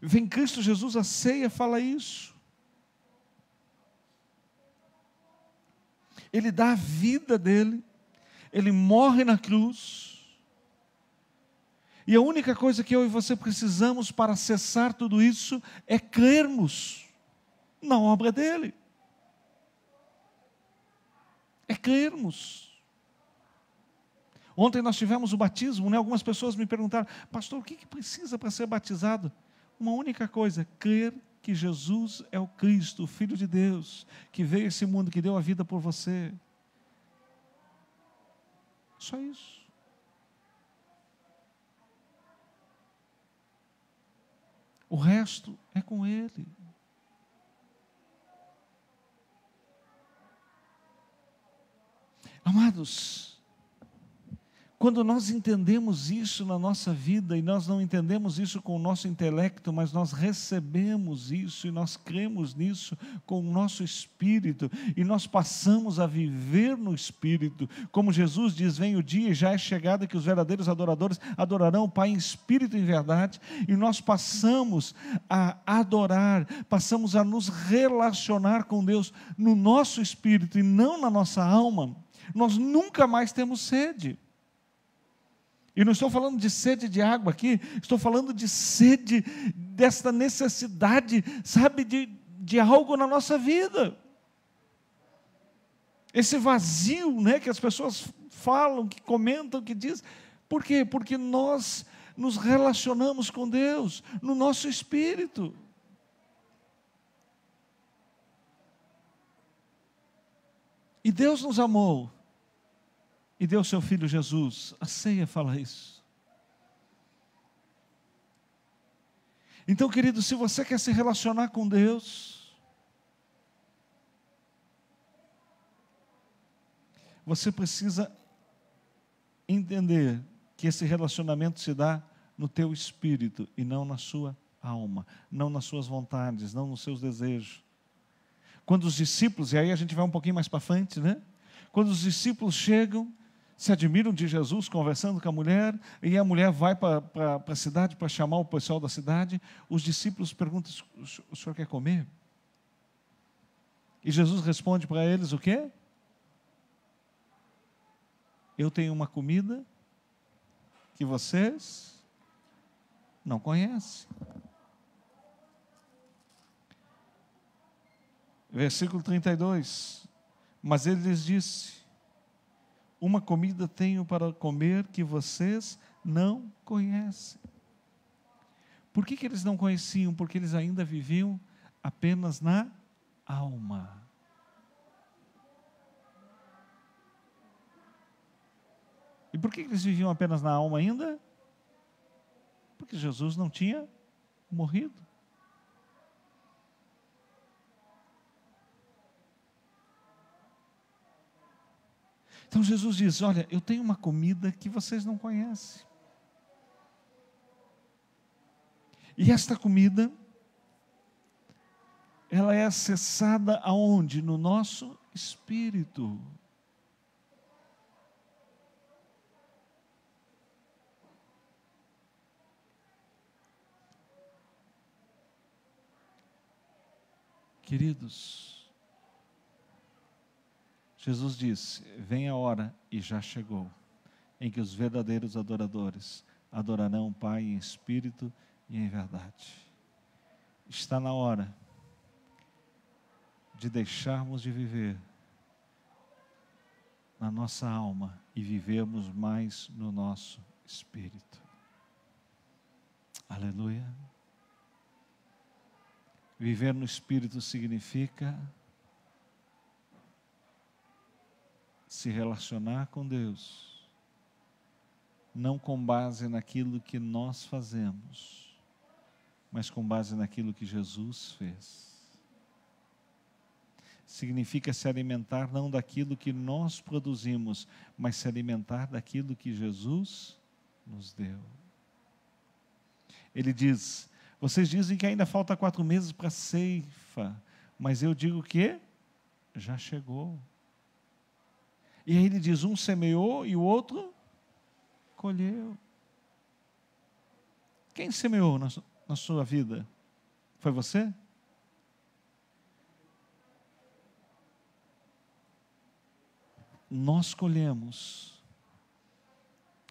Vem Cristo Jesus, a ceia fala isso. Ele dá a vida dele, ele morre na cruz, e a única coisa que eu e você precisamos para acessar tudo isso é crermos na obra dele. É crermos. Ontem nós tivemos o batismo, né? Algumas pessoas me perguntaram, pastor, o que precisa para ser batizado? Uma única coisa, crer que Jesus é o Cristo, o Filho de Deus, que veio a esse mundo, que deu a vida por você. Só isso. O resto é com Ele. Amados, quando nós entendemos isso na nossa vida, e nós não entendemos isso com o nosso intelecto, mas nós recebemos isso, e nós cremos nisso com o nosso espírito, e nós passamos a viver no espírito, como Jesus diz, vem o dia e já é chegada que os verdadeiros adoradores adorarão o Pai em espírito e em verdade, e nós passamos a adorar, passamos a nos relacionar com Deus no nosso espírito e não na nossa alma, nós nunca mais temos sede. E não estou falando de sede de água aqui, estou falando de sede, desta necessidade, sabe, de algo na nossa vida. Esse vazio, né, que as pessoas falam, que comentam, que dizem. Por quê? Porque nós nos relacionamos com Deus, no nosso espírito. E Deus nos amou e deu seu Filho Jesus. A ceia fala isso. Então, querido, se você quer se relacionar com Deus, você precisa entender que esse relacionamento se dá no teu espírito e não na sua alma, não nas suas vontades, não nos seus desejos. Quando os discípulos, e aí a gente vai um pouquinho mais para frente, né? Quando os discípulos chegam, se admiram de Jesus conversando com a mulher, e a mulher vai para a cidade para chamar o pessoal da cidade, os discípulos perguntam: o senhor quer comer? E Jesus responde para eles o quê? Eu tenho uma comida que vocês não conhecem. Versículo 32. Mas ele lhes disse: uma comida tenho para comer que vocês não conhecem. Por que eles não conheciam? Porque eles ainda viviam apenas na alma. E por que eles viviam apenas na alma ainda? Porque Jesus não tinha morrido. Então Jesus diz: olha, eu tenho uma comida que vocês não conhecem. E esta comida, ela é acessada aonde? No nosso espírito. Queridos, Jesus disse: vem a hora, e já chegou, em que os verdadeiros adoradores adorarão o Pai em espírito e em verdade. Está na hora de deixarmos de viver na nossa alma e vivermos mais no nosso espírito. Aleluia. Viver no espírito significa se relacionar com Deus, não com base naquilo que nós fazemos, mas com base naquilo que Jesus fez. Significa se alimentar não daquilo que nós produzimos, mas se alimentar daquilo que Jesus nos deu. Ele diz: vocês dizem que ainda falta 4 meses para a ceifa, mas eu digo que já chegou. E aí ele diz: um semeou e o outro colheu. Quem semeou na sua vida? Foi você? Nós colhemos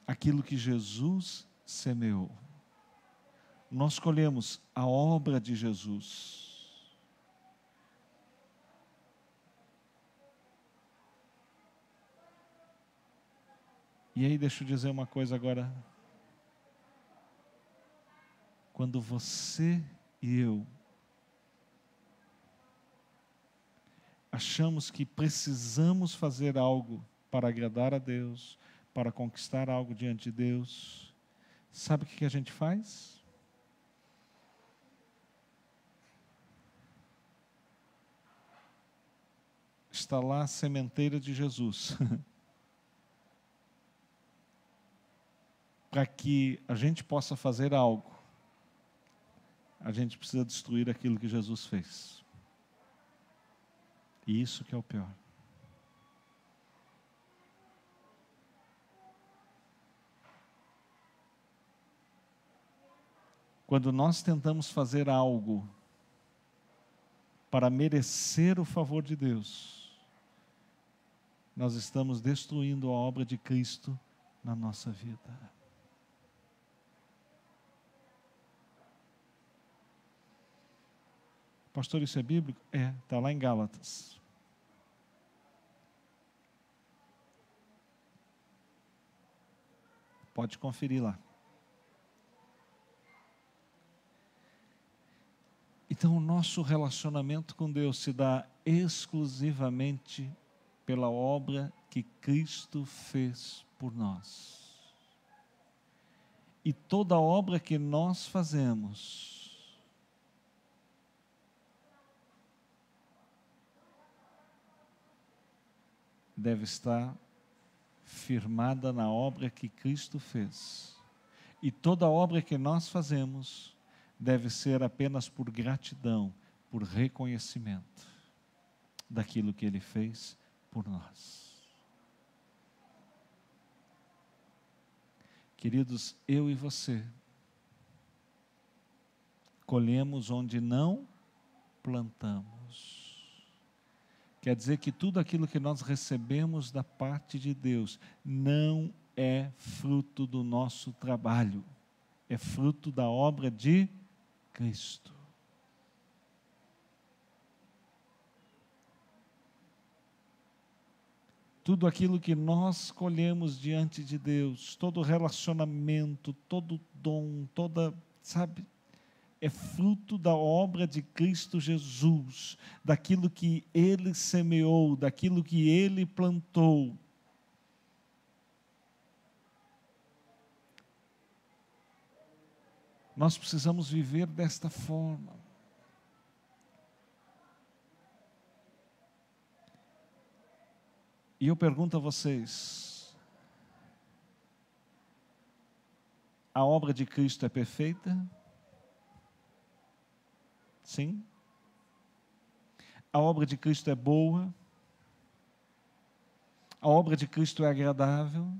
aquilo que Jesus semeou. Nós colhemos a obra de Jesus. E aí deixa eu dizer uma coisa agora. Quando você e eu achamos que precisamos fazer algo para agradar a Deus, para conquistar algo diante de Deus, sabe o que a gente faz? Está lá a sementeira de Jesus. Para que a gente possa fazer algo, a gente precisa destruir aquilo que Jesus fez. E isso que é o pior. Quando nós tentamos fazer algo para merecer o favor de Deus, nós estamos destruindo a obra de Cristo na nossa vida. Pastor, isso é bíblico? É, está lá em Gálatas. Pode conferir lá. Então, o nosso relacionamento com Deus se dá exclusivamente pela obra que Cristo fez por nós. E toda obra que nós fazemos deve estar firmada na obra que Cristo fez. E toda obra que nós fazemos deve ser apenas por gratidão, por reconhecimento daquilo que Ele fez por nós. Queridos, eu e você colhemos onde não plantamos. Quer dizer que tudo aquilo que nós recebemos da parte de Deus não é fruto do nosso trabalho, é fruto da obra de Cristo. Tudo aquilo que nós colhemos diante de Deus, todo relacionamento, todo dom, é fruto da obra de Cristo Jesus, daquilo que Ele semeou, daquilo que Ele plantou. Nós precisamos viver desta forma. E eu pergunto a vocês, a obra de Cristo é perfeita? Sim. A obra de Cristo é boa? A obra de Cristo é agradável?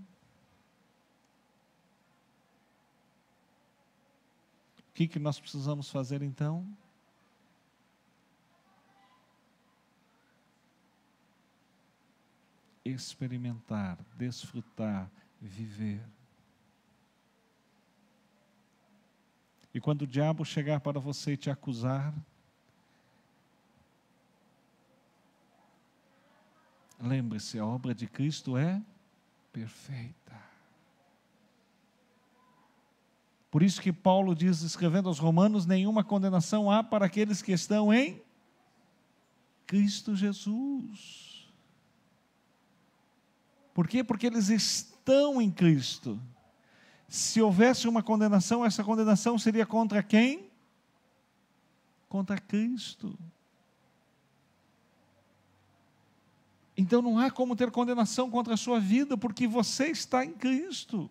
O que nós precisamos fazer então? Experimentar, desfrutar, viver. E quando o diabo chegar para você e te acusar, lembre-se, a obra de Cristo é perfeita. Por isso que Paulo diz, escrevendo aos Romanos, nenhuma condenação há para aqueles que estão em Cristo Jesus. Por quê? Porque eles estão em Cristo. Se houvesse uma condenação, essa condenação seria contra quem? Contra Cristo. Então não há como ter condenação contra a sua vida, porque você está em Cristo.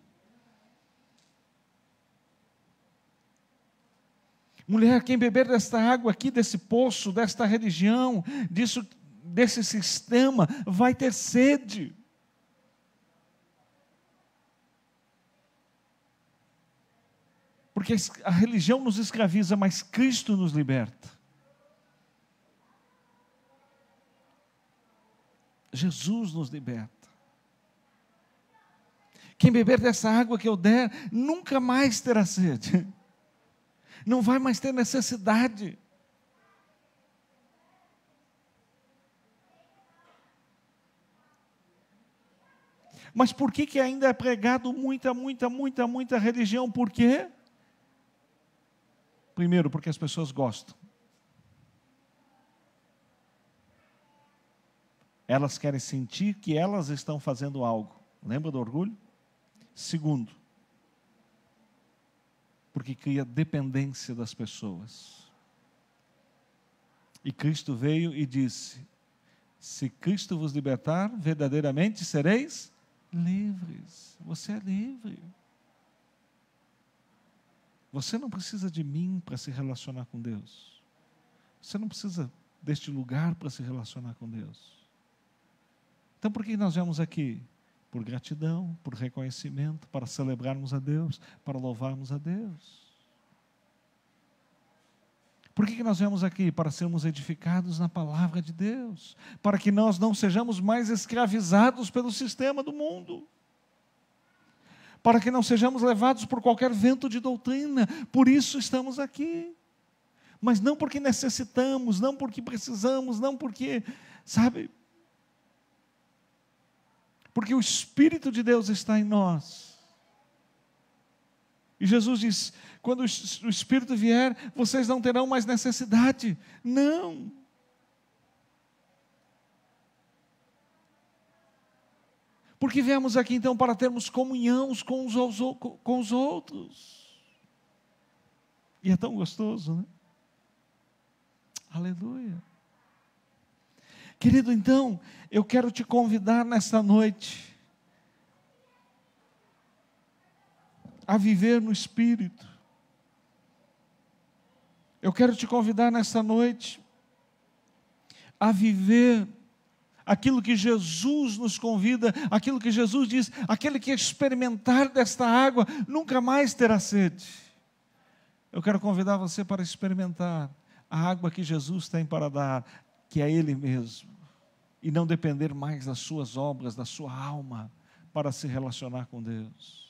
Mulher, quem beber desta água aqui, desse poço, desta religião, desse sistema, vai ter sede. Porque a religião nos escraviza, mas Cristo nos liberta. Jesus nos liberta. Quem beber dessa água que eu der, nunca mais terá sede. Não vai mais ter necessidade. Mas por que ainda é pregado muita religião? Por quê? Primeiro, porque as pessoas gostam. Elas querem sentir que elas estão fazendo algo. Lembra do orgulho? Segundo, porque cria dependência das pessoas. E Cristo veio e disse: se Cristo vos libertar, verdadeiramente sereis livres. Você é livre. Você não precisa de mim para se relacionar com Deus. Você não precisa deste lugar para se relacionar com Deus. Então por que nós viemos aqui? Por gratidão, por reconhecimento, para celebrarmos a Deus, para louvarmos a Deus. Por que nós viemos aqui? Para sermos edificados na palavra de Deus, para que nós não sejamos mais escravizados pelo sistema do mundo, para que não sejamos levados por qualquer vento de doutrina. Por isso estamos aqui. Mas não porque necessitamos, não porque precisamos, não porque, porque o Espírito de Deus está em nós. E Jesus diz, quando o Espírito vier, vocês não terão mais necessidade. Não. Porque viemos aqui então para termos comunhão com os outros. E é tão gostoso, né? Aleluia. Querido, então, eu quero te convidar nesta noite a viver no Espírito. Eu quero te convidar nesta noite a viver aquilo que Jesus nos convida, aquilo que Jesus diz: aquele que experimentar desta água nunca mais terá sede. Eu quero convidar você para experimentar a água que Jesus tem para dar, que é Ele mesmo, e não depender mais das suas obras, da sua alma, para se relacionar com Deus.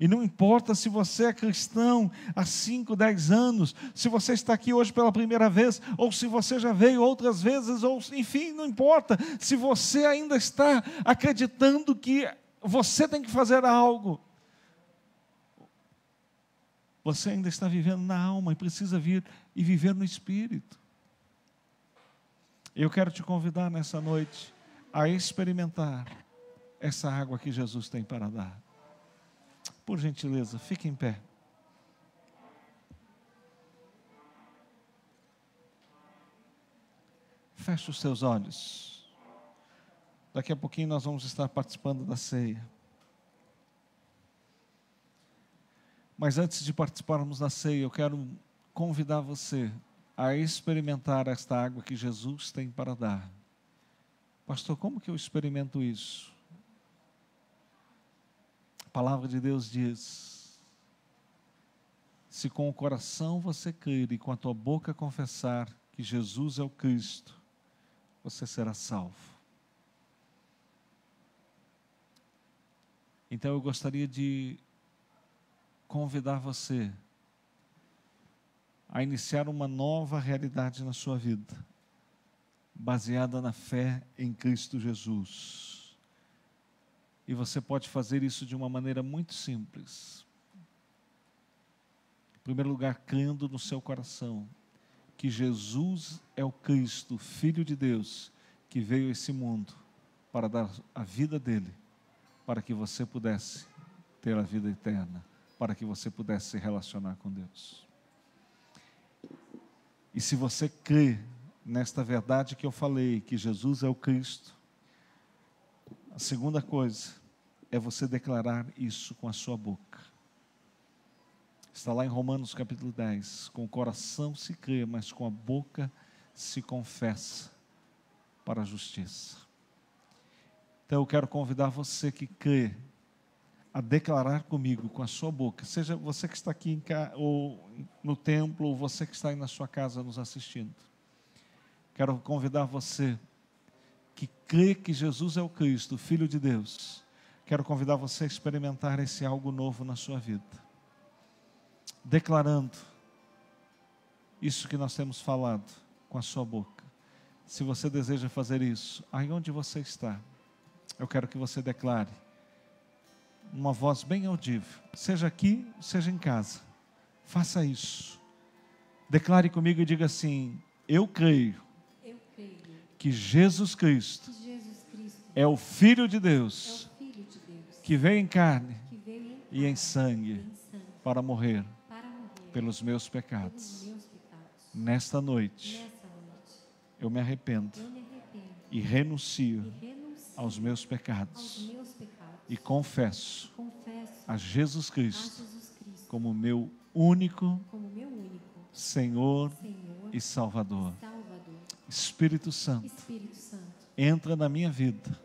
E não importa se você é cristão há 5, 10 anos, se você está aqui hoje pela primeira vez, ou se você já veio outras vezes, ou enfim, não importa, se você ainda está acreditando que você tem que fazer algo, você ainda está vivendo na alma e precisa vir e viver no Espírito. Eu quero te convidar nessa noite a experimentar essa água que Jesus tem para dar. Por gentileza, fique em pé. Feche os seus olhos. Daqui a pouquinho nós vamos estar participando da ceia. Mas antes de participarmos da ceia, eu quero convidar você a experimentar esta água que Jesus tem para dar. Pastor, como que eu experimento isso? A palavra de Deus diz: se com o coração você crer e com a tua boca confessar que Jesus é o Cristo, você será salvo. Então eu gostaria de convidar você a iniciar uma nova realidade na sua vida, baseada na fé em Cristo Jesus. E você pode fazer isso de uma maneira muito simples. Em primeiro lugar, crendo no seu coração que Jesus é o Cristo, Filho de Deus, que veio a esse mundo para dar a vida dele, para que você pudesse ter a vida eterna, para que você pudesse se relacionar com Deus. E se você crê nesta verdade que eu falei, que Jesus é o Cristo, a segunda coisa é você declarar isso com a sua boca. Está lá em Romanos capítulo 10. Com o coração se crê, mas com a boca se confessa para a justiça. Então eu quero convidar você que crê a declarar comigo com a sua boca, seja você que está aqui ou no templo, ou você que está aí na sua casa nos assistindo. Quero convidar você que crê que Jesus é o Cristo, Filho de Deus. Quero convidar você a experimentar esse algo novo na sua vida, declarando isso que nós temos falado com a sua boca. Se você deseja fazer isso, aí onde você está, eu quero que você declare uma voz bem audível, seja aqui, seja em casa. Faça isso. Declare comigo e diga assim: eu creio que Jesus Cristo é o Filho de Deus, que veio em carne e em sangue para morrer pelos meus pecados. Nesta noite, eu me arrependo e renuncio aos meus pecados e confesso a Jesus Cristo como meu único Senhor e Salvador. Espírito Santo, entra na minha vida,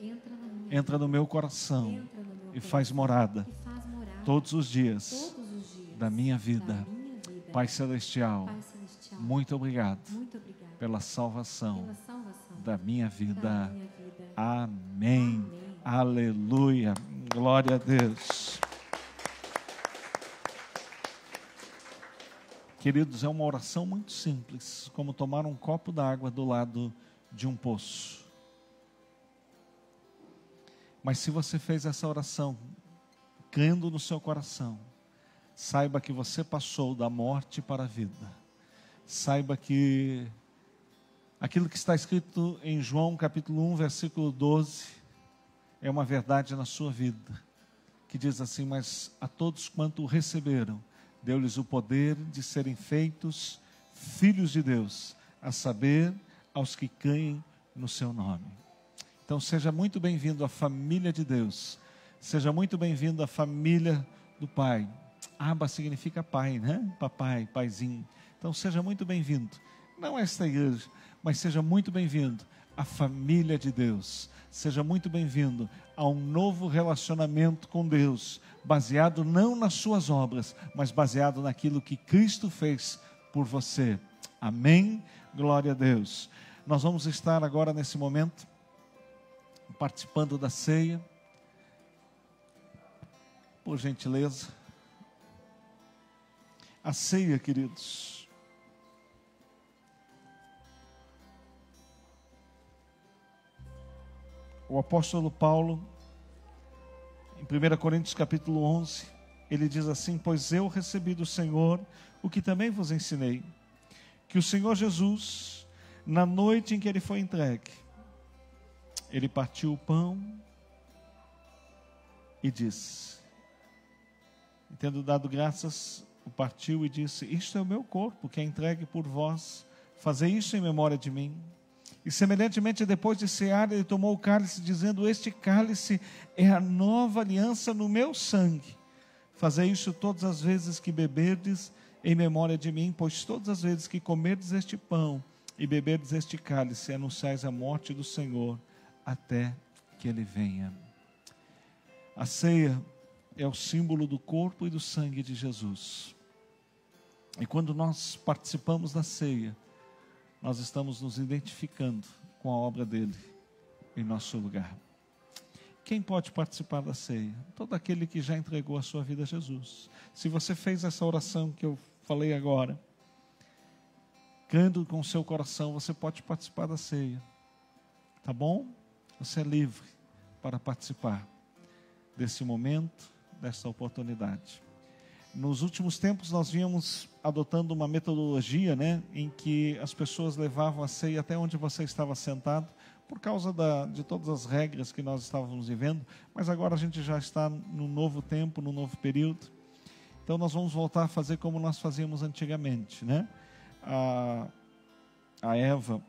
entra no meu coração e faz morada todos os dias da minha vida. Pai Celestial, muito obrigado pela salvação da minha vida. Amém. Aleluia. Glória a Deus. Queridos, é uma oração muito simples, como tomar um copo d'água do lado de um poço. Mas se você fez essa oração, crendo no seu coração, saiba que você passou da morte para a vida. Saiba que aquilo que está escrito em João capítulo 1, versículo 12, é uma verdade na sua vida, que diz assim: mas a todos quanto o receberam, deu-lhes o poder de serem feitos filhos de Deus, a saber, aos que creem no seu nome. Então seja muito bem-vindo à família de Deus, seja muito bem-vindo à família do Pai. Abba significa pai, né? Papai, paizinho. Então seja muito bem-vindo, não a esta igreja, mas seja muito bem-vindo à família de Deus. Seja muito bem-vindo a um novo relacionamento com Deus, baseado não nas suas obras, mas baseado naquilo que Cristo fez por você. Amém? Glória a Deus. Nós vamos estar agora nesse momento participando da ceia. Por gentileza. A ceia, queridos, o apóstolo Paulo, em 1 Coríntios capítulo 11, ele diz assim: pois eu recebi do Senhor o que também vos ensinei, que o Senhor Jesus, na noite em que ele foi entregue, ele partiu o pão e disse, e tendo dado graças, o partiu e disse: isto é o meu corpo, que é entregue por vós, fazei isso em memória de mim. E semelhantemente, depois de cear, ele tomou o cálice, dizendo: este cálice é a nova aliança no meu sangue. Fazei isso todas as vezes que beberdes em memória de mim, pois todas as vezes que comerdes este pão e beberdes este cálice, anunciais a morte do Senhor até que ele venha. A ceia é o símbolo do corpo e do sangue de Jesus. E quando nós participamos da ceia, nós estamos nos identificando com a obra dele em nosso lugar. Quem pode participar da ceia? Todo aquele que já entregou a sua vida a Jesus. Se você fez essa oração que eu falei agora, crendo com o seu coração, você pode participar da ceia. Tá bom? Você é livre para participar desse momento, dessa oportunidade. Nos últimos tempos nós vínhamos adotando uma metodologia, né, em que as pessoas levavam a ceia até onde você estava sentado, por causa de todas as regras que nós estávamos vivendo, mas agora a gente já está no novo tempo, no novo período, então nós vamos voltar a fazer como nós fazíamos antigamente, né? A Eva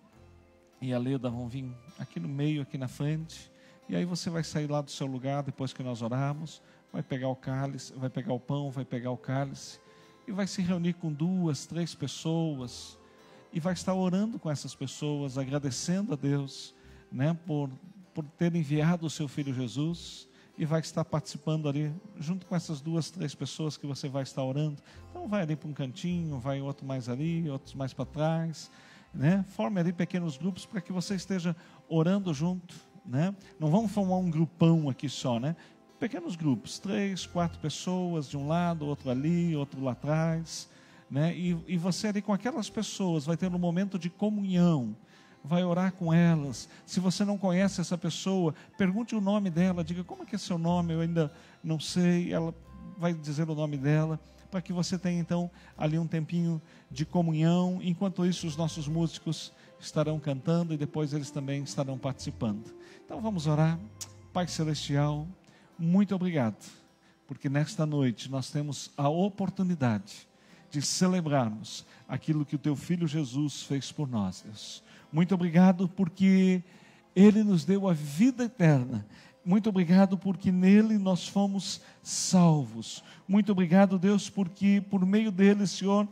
e a Leda vão vir aqui no meio, aqui na frente, e aí você vai sair lá do seu lugar depois que nós orarmos, vai pegar o cálice, vai pegar o pão, vai pegar o cálice e vai se reunir com 2, 3 pessoas e vai estar orando com essas pessoas, agradecendo a Deus, né, por ter enviado o seu Filho Jesus, e vai estar participando ali junto com essas 2, 3 pessoas que você vai estar orando. Então vai ali para um cantinho, vai outro mais ali, outros mais para trás, né? Forme ali pequenos grupos para que você esteja orando junto, né? Não vamos formar um grupão aqui só, né? Pequenos grupos, 3, 4 pessoas de um lado, outro ali, outro lá atrás, né? E você ali com aquelas pessoas vai ter um momento de comunhão, vai orar com elas. Se você não conhece essa pessoa, pergunte o nome dela, diga: como é que é seu nome? Eu ainda não sei. Ela vai dizer o nome dela, para que você tenha então ali um tempinho de comunhão. Enquanto isso, os nossos músicos estarão cantando e depois eles também estarão participando. Então vamos orar. Pai Celestial, muito obrigado, porque nesta noite nós temos a oportunidade de celebrarmos aquilo que o Teu Filho Jesus fez por nós, Deus. Muito obrigado porque Ele nos deu a vida eterna. Muito obrigado porque nele nós fomos salvos. Muito obrigado, Deus, porque por meio dele, Senhor,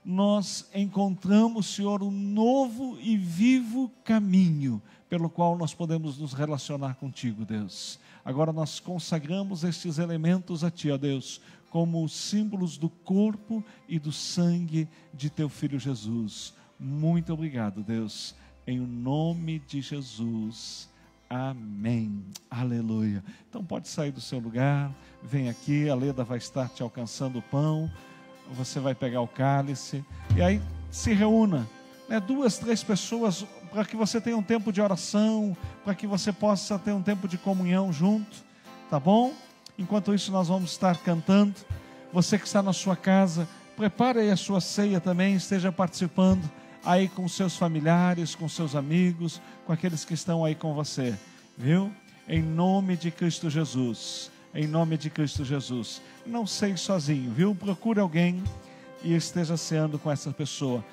nós encontramos, Senhor, um novo e vivo caminho pelo qual nós podemos nos relacionar contigo, Deus. Agora nós consagramos estes elementos a Ti, ó Deus, como símbolos do corpo e do sangue de Teu Filho Jesus. Muito obrigado, Deus, em nome de Jesus. Amém. Aleluia. Então pode sair do seu lugar, vem aqui, a Leda vai estar te alcançando o pão, você vai pegar o cálice, e aí se reúna, né, 2, 3 pessoas, para que você tenha um tempo de oração, para que você possa ter um tempo de comunhão junto, tá bom? Enquanto isso nós vamos estar cantando. Você que está na sua casa, prepare aí a sua ceia também, esteja participando aí com seus familiares, com seus amigos, com aqueles que estão aí com você, viu? Em nome de Cristo Jesus. Em nome de Cristo Jesus. Não ceie sozinho, viu? Procure alguém e esteja ceando com essa pessoa.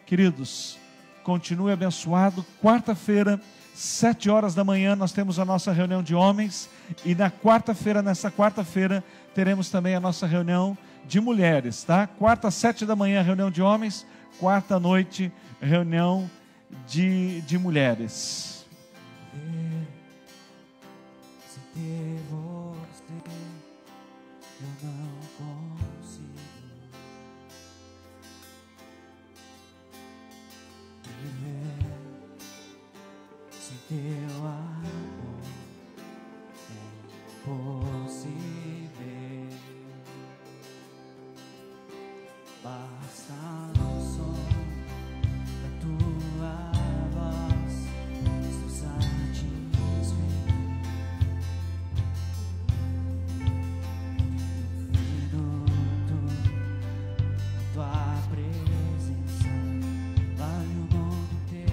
Queridos, continue abençoado. Quarta-feira, 7 horas da manhã, nós temos a nossa reunião de homens. E nessa quarta-feira, teremos também a nossa reunião de mulheres, tá? Quarta, 7 da manhã, reunião de homens. Quarta noite, reunião de mulheres. Sem ter você, eu não consigo viver. Sem teu amor é impossível. Basta o som da tua voz nos satisfeito. Minuto, tua presença vale o mundo inteiro.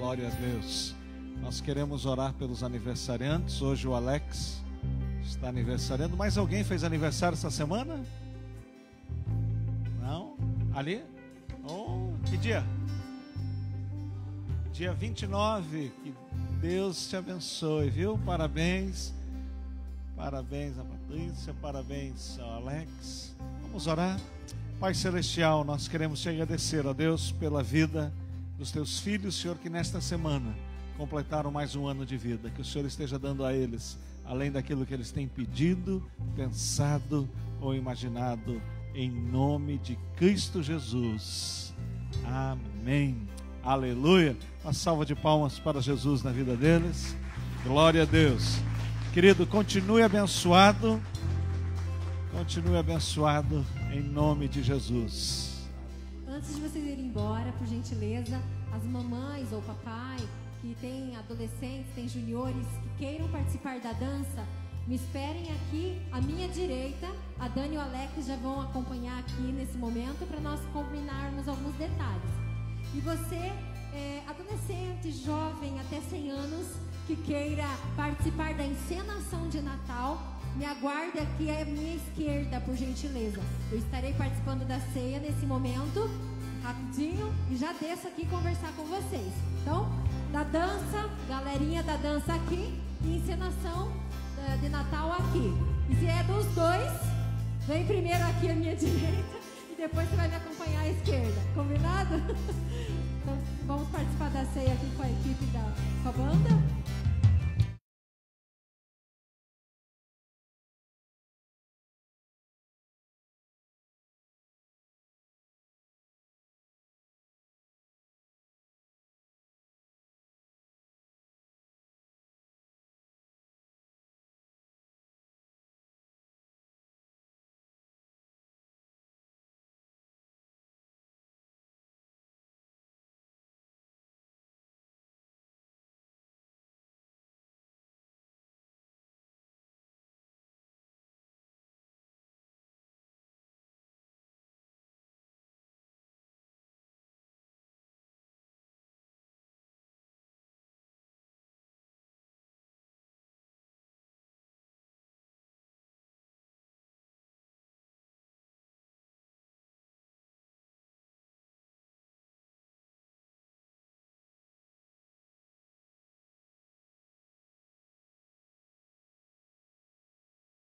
Glória a Deus. Nós queremos orar pelos aniversariantes. Hoje o Alex está aniversariando. Mais alguém fez aniversário essa semana? Não? Ali? Oh, que dia? Dia 29. Que Deus te abençoe, viu? Parabéns. Parabéns a Patrícia, parabéns ao Alex. Vamos orar. Pai Celestial, nós queremos te agradecer, ó Deus, pela vida dos teus filhos, Senhor, que nesta semana completaram mais um ano de vida. Que o Senhor esteja dando a eles, além daquilo que eles têm pedido, pensado ou imaginado, em nome de Cristo Jesus. Amém. Aleluia. Uma salva de palmas para Jesus na vida deles. Glória a Deus. Querido, continue abençoado. Continue abençoado em nome de Jesus. Antes de vocês irem embora, por gentileza, as mamães ou papai que têm adolescentes, têm juniores que queiram participar da dança, me esperem aqui à minha direita. A Dani e o Alex já vão acompanhar aqui nesse momento para nós combinarmos alguns detalhes. E você, adolescente, jovem, até 100 anos, que queira participar da encenação de Natal, me aguarde aqui à minha esquerda, por gentileza. Eu estarei participando da ceia nesse momento, rapidinho, e já desço aqui conversar com vocês. Então, da dança, galerinha da dança aqui, e encenação de Natal aqui. E se é dos dois, vem primeiro aqui à minha direita e depois você vai me acompanhar à esquerda. Combinado? Então, vamos participar da ceia aqui com a equipe com a banda.